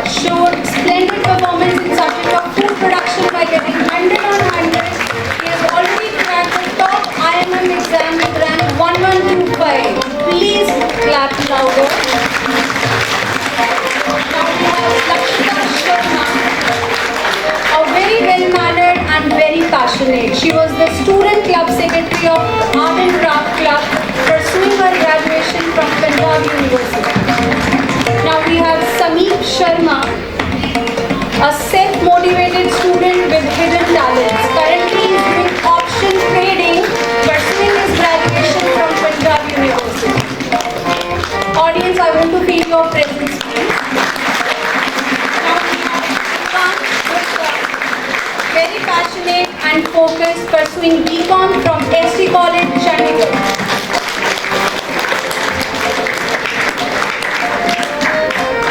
showed splendid performance in subject of food production by getting 100 on 100. He has already cracked the top IMM exam with rank 1125. Please clap louder. Now we have Lakshita Sharma, a very well-mannered and very passionate. She was the student club secretary of Art and Craft Club, pursuing her graduation from Punjab University. Now we have Sameep Sharma, a self-motivated student with hidden talents. Currently he is doing option trading, pursuing his graduation from Punjab University. Audience, I want to feel your presence, please. Very passionate and focused, pursuing BCom from ST College, Chandigarh.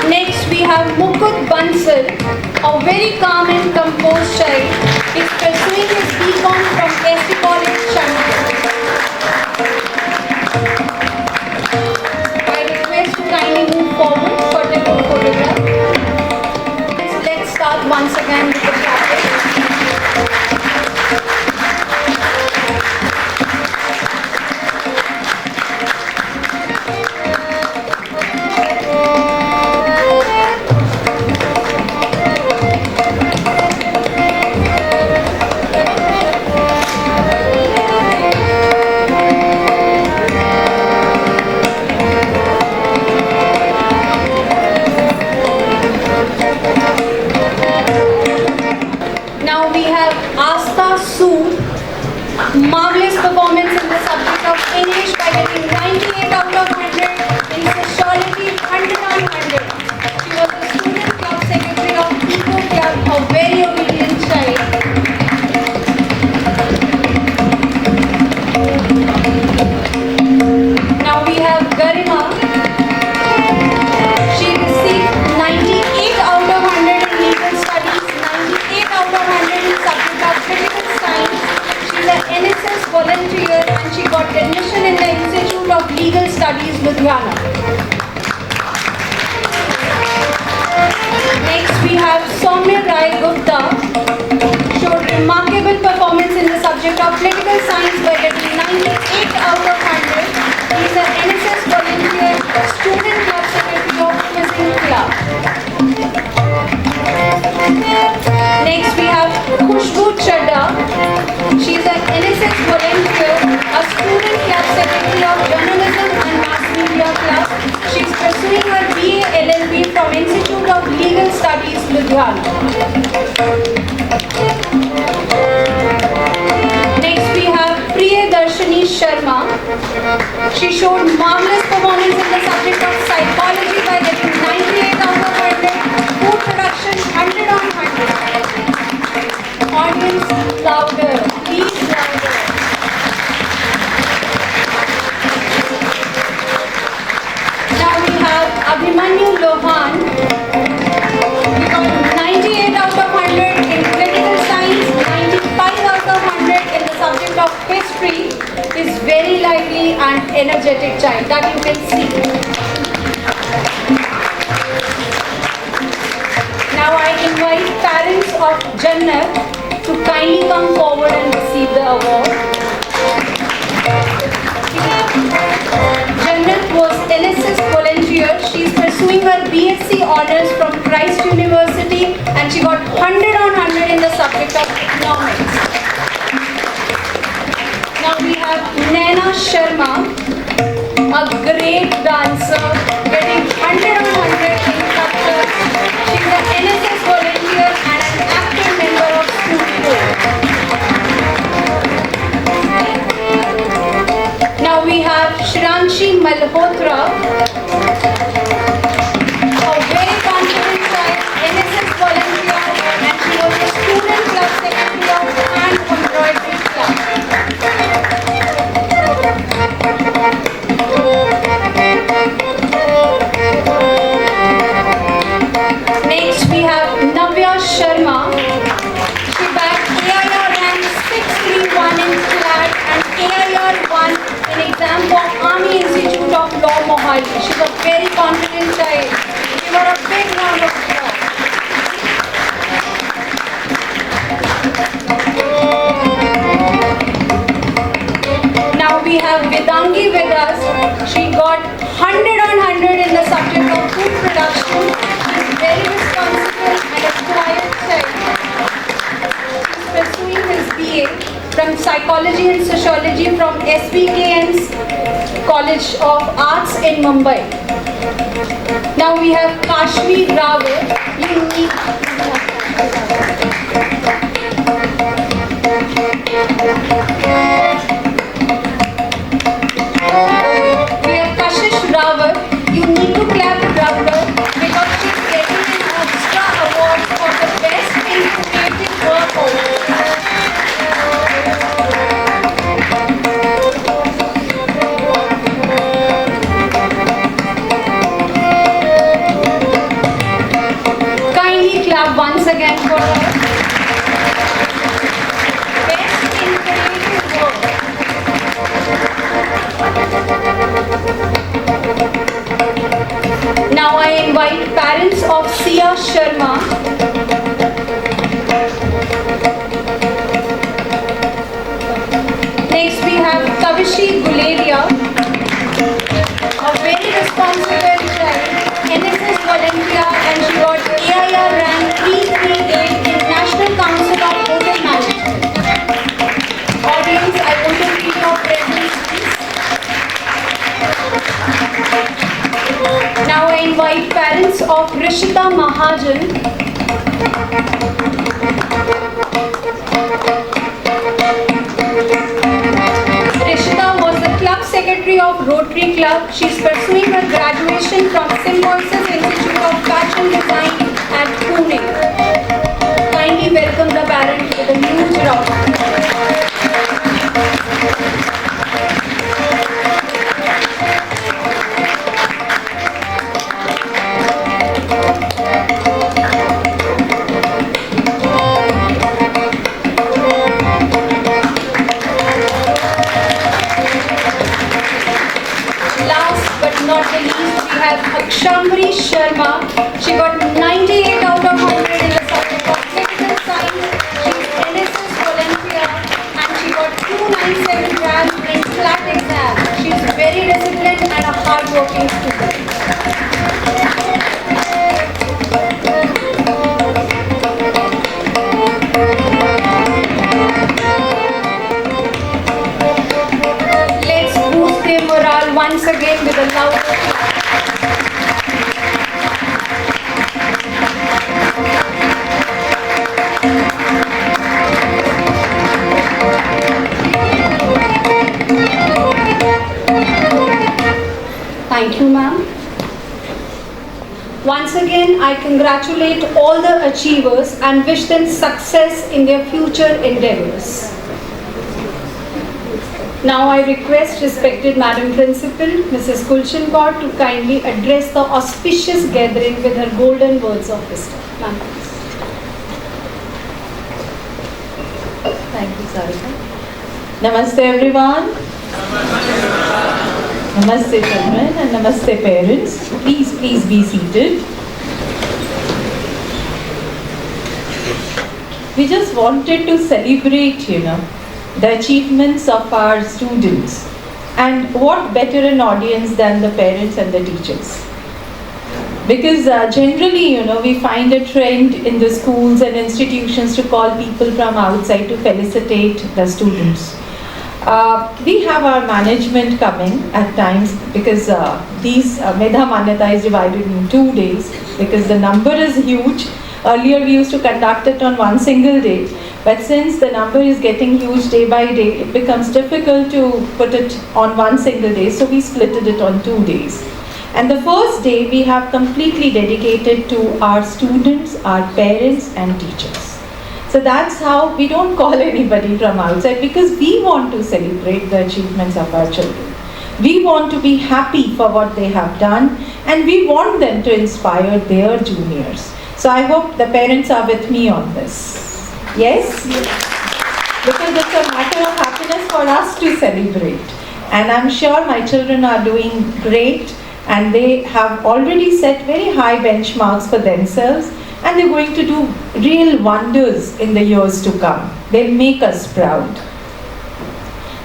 Next we have Mukut Bansal, a very calm and composed child. He is pursuing his BCom from ST College, Chandigarh. I request to kindly move forward for the group photograph. Let's start once again with the clapping. Marvelous performance in the subject of English by getting 98 out of 100, in sociology 100 on 100. She was the student club secretary of Eco Club, a very obedient child. Now we have Garima. She received 98 out of 100 in legal studies, 98 out of 100 in subject of critical science. She's an NSS volunteer and she got admission in the Institute of Legal Studies, Ludhiana. Next we have Soumya Rai Gupta, showed remarkable performance in the subject of political science by getting 98 out of 100. He is an NSS volunteer, student club secretary of Quizzing Club. She's pursuing her BA LLB from Institute of Legal Studies, Ludhiana. Next we have Priyadarshini Sharma. She showed marvelous performance in the subject of psychology by getting 98 out of 100, food production 100 on 100. Audience louder, please louder. Now we have Abhimanyu Lohan. He got 98 out of 100 in political science, 95 out of 100 in the subject of history. Is very lively and energetic child that you can see. Now I invite parents of Jannat to kindly come forward and receive the award. Jannat was NSS volunteer. She is pursuing her BSc honors from Christ University and she got 100 on 100 in the subject of economics. Now we have Naina Sharma, a great dancer, getting 100 on 100 in Kathak. She is an NSS volunteer and an active member of studio. Now we have Shranshi Malhotra, a very confident child, NSS volunteer, and she was the student club secretary of Hand Embroidery Club. Next we have Navya Sharma. She bagged AIR rank 631 in CLAT and AIR 1 in exam for Army Institute of Law, Mohali. She's a very confident child. Give her a big round of applause. Now we have Vedangi with us. She got 100 on 100 in the subject of food production. She is very responsible and a quiet child. He is pursuing his BA from Psychology and Sociology from SBKN's College of Arts in Mumbai. Now we have Kashmir Rawat. We have Kashish Rawat. You need to clap louder because she is getting an extra award for the best informative work Kindly clap once again for her. Best informative work. Now I invite parents of Sia Sharma. Next we have Kavishi Guleria, a very responsible child, NSS volunteer, and she got AIR rank 338 in National Council of Hotel Management. Audience, I want to read your presence, please. Now I invite parents of Rishita Mahajan. Rishita was the club secretary of Rotary Club. She is pursuing her graduation from Symbiosis Institute of Fashion Design at Pune. Kindly welcome the parent with a huge round. Not the least, we have Akshambri Sharma. She got 98 out of 100 in the subject of political science. She is NSS volunteer and she got 297 rank in CLAT exam. She is very disciplined and a hard-working student. Let's boost their morale once again with a loud clap. Once again, I congratulate all the achievers and wish them success in their future endeavors. Now I request respected Madam Principal, Mrs. Kulshan Kaur, to kindly address the auspicious gathering with her golden words of wisdom. Ma'am, please. Thank you, Sarika. Namaste everyone. Namaste children and namaste parents. Please be seated. We just wanted to celebrate, the achievements of our students. And what better an audience than the parents and the teachers? Because generally, we find a trend in the schools and institutions to call people from outside to felicitate the students. We have our management coming at times because these Medha Manyata is divided in 2 days because the number is huge. Earlier we used to conduct it on one single day, but since the number is getting huge day by day, it becomes difficult to put it on one single day, so we splitted it on 2 days. And the first day we have completely dedicated to our students, our parents and teachers. So that's how we don't call anybody from outside, because we want to celebrate the achievements of our children. We want to be happy for what they have done and we want them to inspire their juniors. So I hope the parents are with me on this. Yes? Because it's a matter of happiness for us to celebrate. And I'm sure my children are doing great and they have already set very high benchmarks for themselves. And they're going to do real wonders in the years to come. They'll make us proud.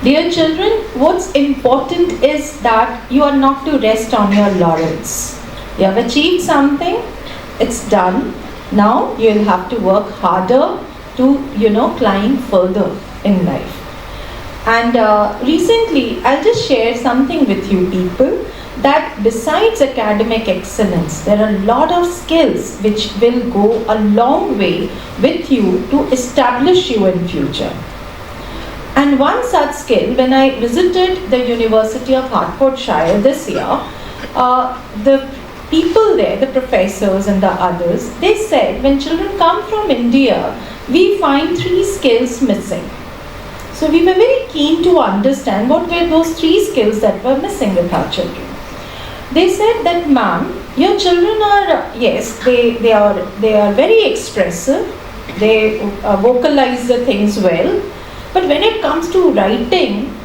Dear children, what's important is that you are not to rest on your laurels. You have achieved something, it's done. Now you'll have to work harder to, climb further in life. And recently, I'll just share something with you people, that besides academic excellence, there are a lot of skills which will go a long way with you to establish you in future. And one such skill, when I visited the University of Hertfordshire this year, the people there, the professors and the others, they said when children come from India, we find 3 skills missing. So we were very keen to understand what were those 3 skills that were missing with our children. They said that, ma'am, your children are, yes, they are very expressive, they vocalize the things well, but when it comes to writing,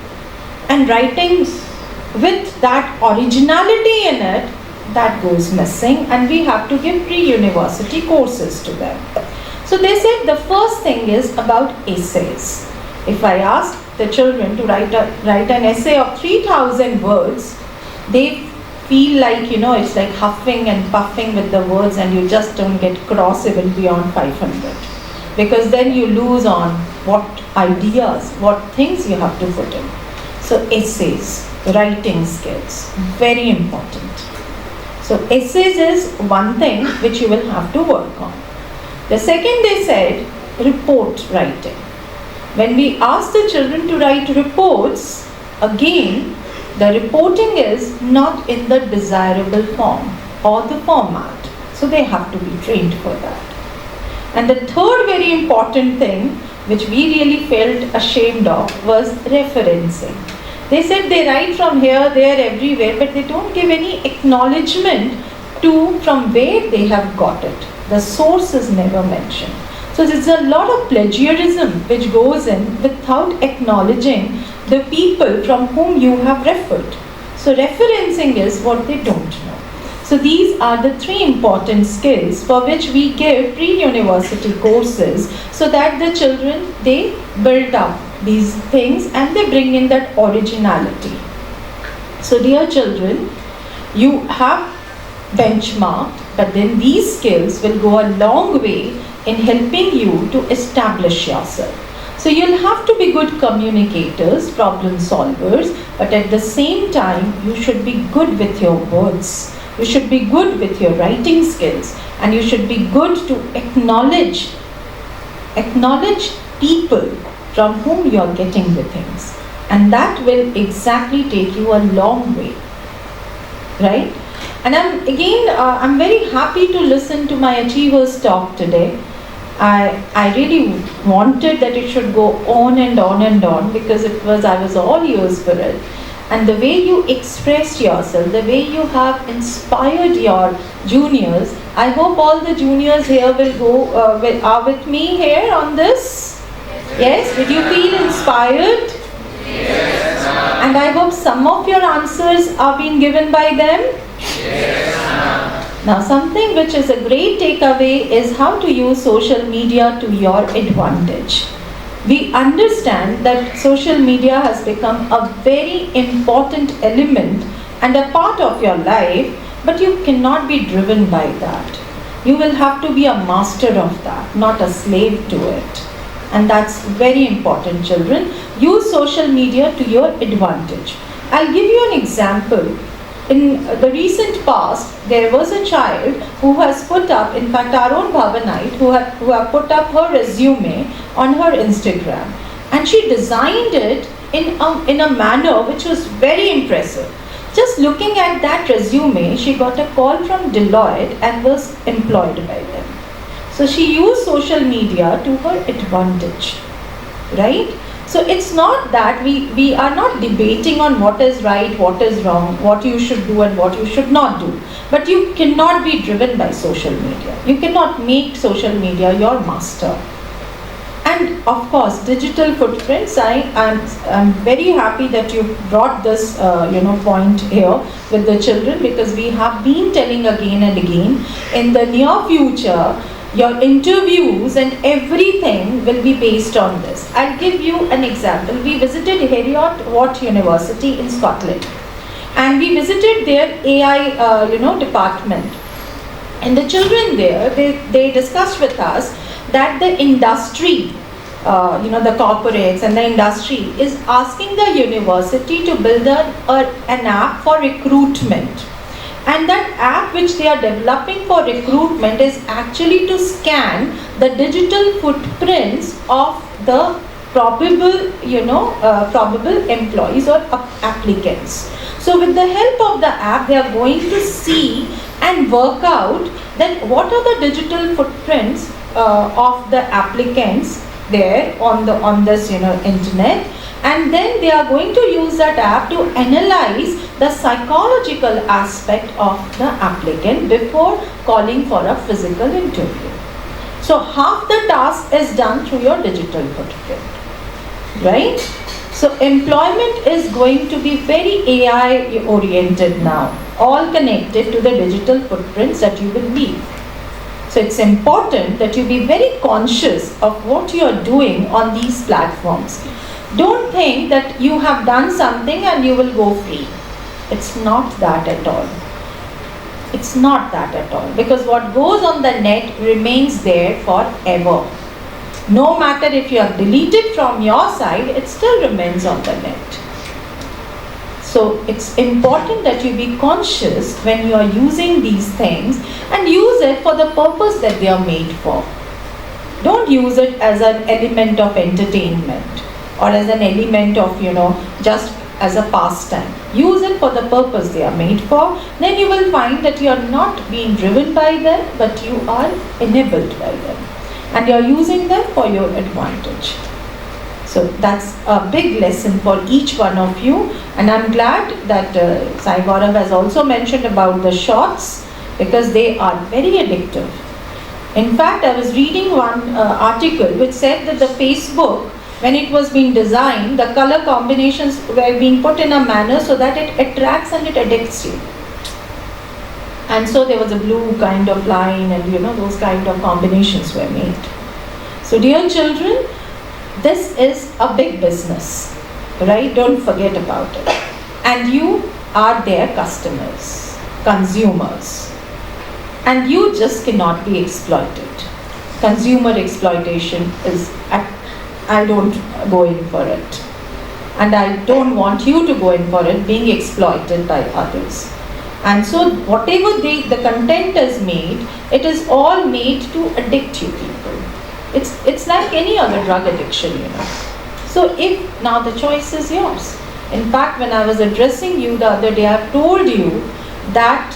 and writing with that originality in it, that goes missing, and we have to give pre-university courses to them. So they said the first thing is about essays. If I ask the children to write an essay of 3,000 words, they feel like, it's like huffing and puffing with the words and you just don't get cross even beyond 500. Because then you lose on what ideas, what things you have to put in. So essays, writing skills, very important. So essays is one thing which you will have to work on. The second, they said, report writing. When we ask the children to write reports, again, the reporting is not in the desirable form or the format. So they have to be trained for that. And the third very important thing, which we really felt ashamed of, was referencing. They said they write from here, there, everywhere, but they don't give any acknowledgement to from where they have got it. The source is never mentioned. So there's a lot of plagiarism which goes in without acknowledging the people from whom you have referred. So referencing is what they don't know. So these are the 3 important skills for which we give pre-university courses so that the children, they build up these things and they bring in that originality. So dear children, you have benchmarked, but then these skills will go a long way in helping you to establish yourself. So you'll have to be good communicators, problem solvers, but at the same time, you should be good with your words. You should be good with your writing skills, and you should be good to acknowledge people from whom you are getting the things. And that will exactly take you a long way, right? And I'm very happy to listen to my achievers talk today. I really wanted that it should go on and on and on, because I was all ears for it. And the way you expressed yourself, the way you have inspired your juniors, I hope all the juniors here are with me here on this. Yes? Did you feel inspired? Yes, ma'am. And I hope some of your answers are being given by them? Yes, ma'am. Now, something which is a great takeaway is how to use social media to your advantage. We understand that social media has become a very important element and a part of your life, but you cannot be driven by that. You will have to be a master of that, not a slave to it. And that's very important, children. Use social media to your advantage. I'll give you an example. In the recent past, there was a child who has put up, in fact our own Bhavanite, who have put up her resume on her Instagram. And she designed it in a manner which was very impressive. Just looking at that resume, she got a call from Deloitte and was employed by them. So she used social media to her advantage, right? So it's not that we are not debating on what is right, what is wrong, what you should do and what you should not do. But you cannot be driven by social media. You cannot make social media your master. And of course, digital footprints, I'm very happy that you brought this point here with the children, because we have been telling again and again, in the near future, your interviews and everything will be based on this. I'll give you an example. We visited Heriot-Watt University in Scotland, and we visited their AI department. And the children there, they discussed with us that the industry, the corporates and the industry is asking the university to build an app for recruitment. And that app which they are developing for recruitment is actually to scan the digital footprints of the probable employees or applicants. So with the help of the app, they are going to see and work out that what are the digital footprints of the applicants there on this internet. And then they are going to use that app to analyze the psychological aspect of the applicant before calling for a physical interview. So half the task is done through your digital footprint, right? So employment is going to be very AI oriented now, all connected to the digital footprints that you will leave. So it's important that you be very conscious of what you are doing on these platforms. Don't think that you have done something and you will go free. It's not that at all. It's not that at all. Because what goes on the net remains there forever. No matter if you have deleted from your side, it still remains on the net. So it's important that you be conscious when you are using these things and use it for the purpose that they are made for. Don't use it as an element of entertainment or as an element of, just as a pastime. Use it for the purpose they are made for. Then you will find that you are not being driven by them, but you are enabled by them. And you are using them for your advantage. So that's a big lesson for each one of you. And I'm glad that Sai Gaurav has also mentioned about the shorts, because they are very addictive. In fact, I was reading one article which said that the Facebook, when it was being designed, the color combinations were being put in a manner so that it attracts and it addicts you. And so there was a blue kind of line and those kind of combinations were made. So dear children, this is a big business, right? Don't forget about it. And you are their customers, consumers. And you just cannot be exploited. Consumer exploitation is, I don't go in for it. And I don't want you to go in for it, being exploited by others. And so whatever the content is made, it is all made to addict you people. It's like any other drug addiction, So now the choice is yours. In fact, when I was addressing you the other day, I told you that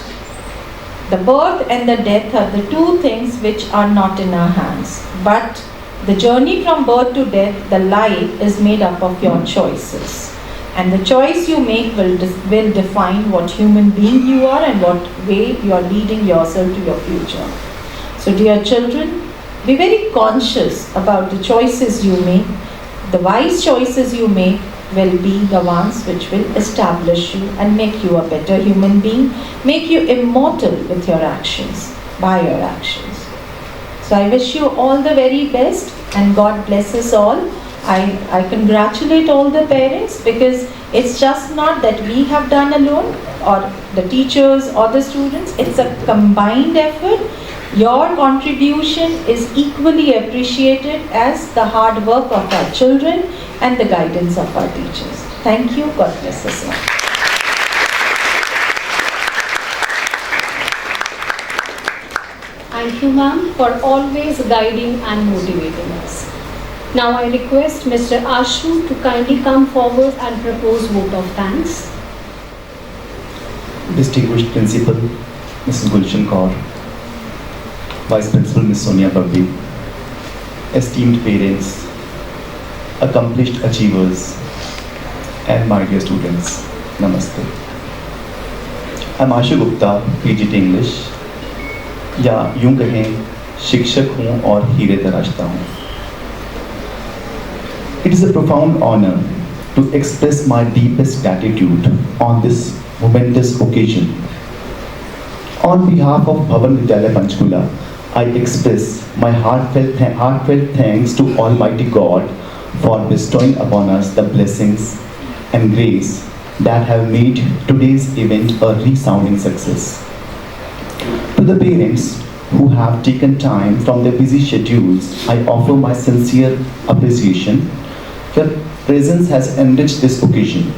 The birth and the death are the two things which are not in our hands. But the journey from birth to death, the life, is made up of your choices. And the choice you make will define what human being you are and what way you are leading yourself to your future. So dear children, be very conscious about the choices you make. The wise choices you make will be the ones which will establish you and make you a better human being, make you immortal with your actions, by your actions. So I wish you all the very best and God bless us all. I congratulate all the parents, because it's just not that we have done alone, or the teachers or the students, it's a combined effort. Your contribution is equally appreciated as the hard work of our children and the guidance of our teachers. Thank you. God bless us all. Thank you, ma'am, for always guiding and motivating us. Now I request Mr. Ashu to kindly come forward and propose vote of thanks. Distinguished Principal, Mrs. Gulshan Kaur, Vice Principal, Ms. Sonia Babbi, esteemed parents, accomplished achievers, and my dear students, Namaste. I'm Ashu Gupta, PGT English, या यूं कहें शिक्षक हूँ और हीरे तराशता हूँ. It is a profound honor to express my deepest gratitude on this momentous occasion. On behalf of Bhavan Vidyalaya Panchkula, I express my heartfelt thanks to Almighty God for bestowing upon us the blessings and grace that have made today's event a resounding success. To the parents who have taken time from their busy schedules, I offer my sincere appreciation. Your presence has enriched this occasion.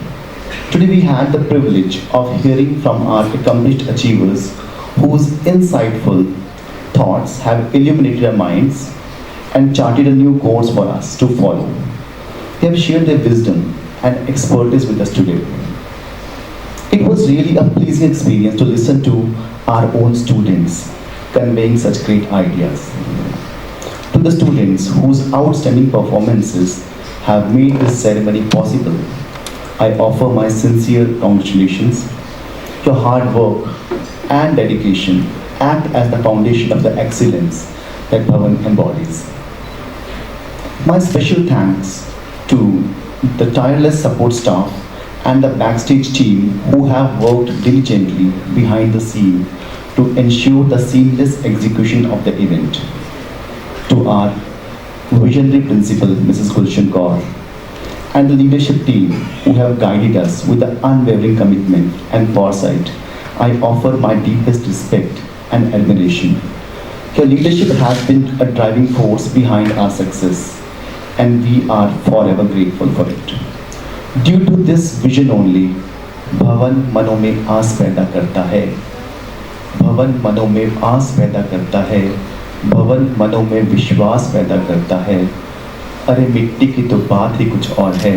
Today we had the privilege of hearing from our accomplished achievers whose insightful thoughts have illuminated our minds and charted a new course for us to follow. They have shared their wisdom and expertise with us today. It was really a pleasing experience to listen to our own students conveying such great ideas. To the students whose outstanding performances have made this ceremony possible, I offer my sincere congratulations. Your hard work and dedication act as the foundation of the excellence that Bhavan embodies. My special thanks to the tireless support staff and the backstage team who have worked diligently behind the scene to ensure the seamless execution of the event. To our visionary principal, Mrs. Gulshan Kaur, and the leadership team who have guided us with the unwavering commitment and foresight, I offer my deepest respect and admiration. Your leadership has been a driving force behind our success, and we are forever grateful for it. Due to this vision only, Bhavan मनों में आस पैदा करता है. भवन मनों में आस पैदा करता है. भवन मनों में विश्वास पैदा करता है. अरे मिट्टी की तो बात ही कुछ और है.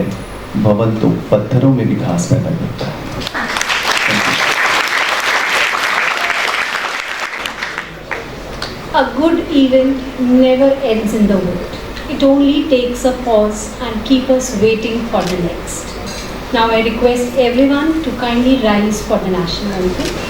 भवन तो पत्थरों में भी घास पैदा करता है. A good event never ends in the world. It only takes a pause and keeps us waiting for the next. Now I request everyone to kindly rise for the national anthem.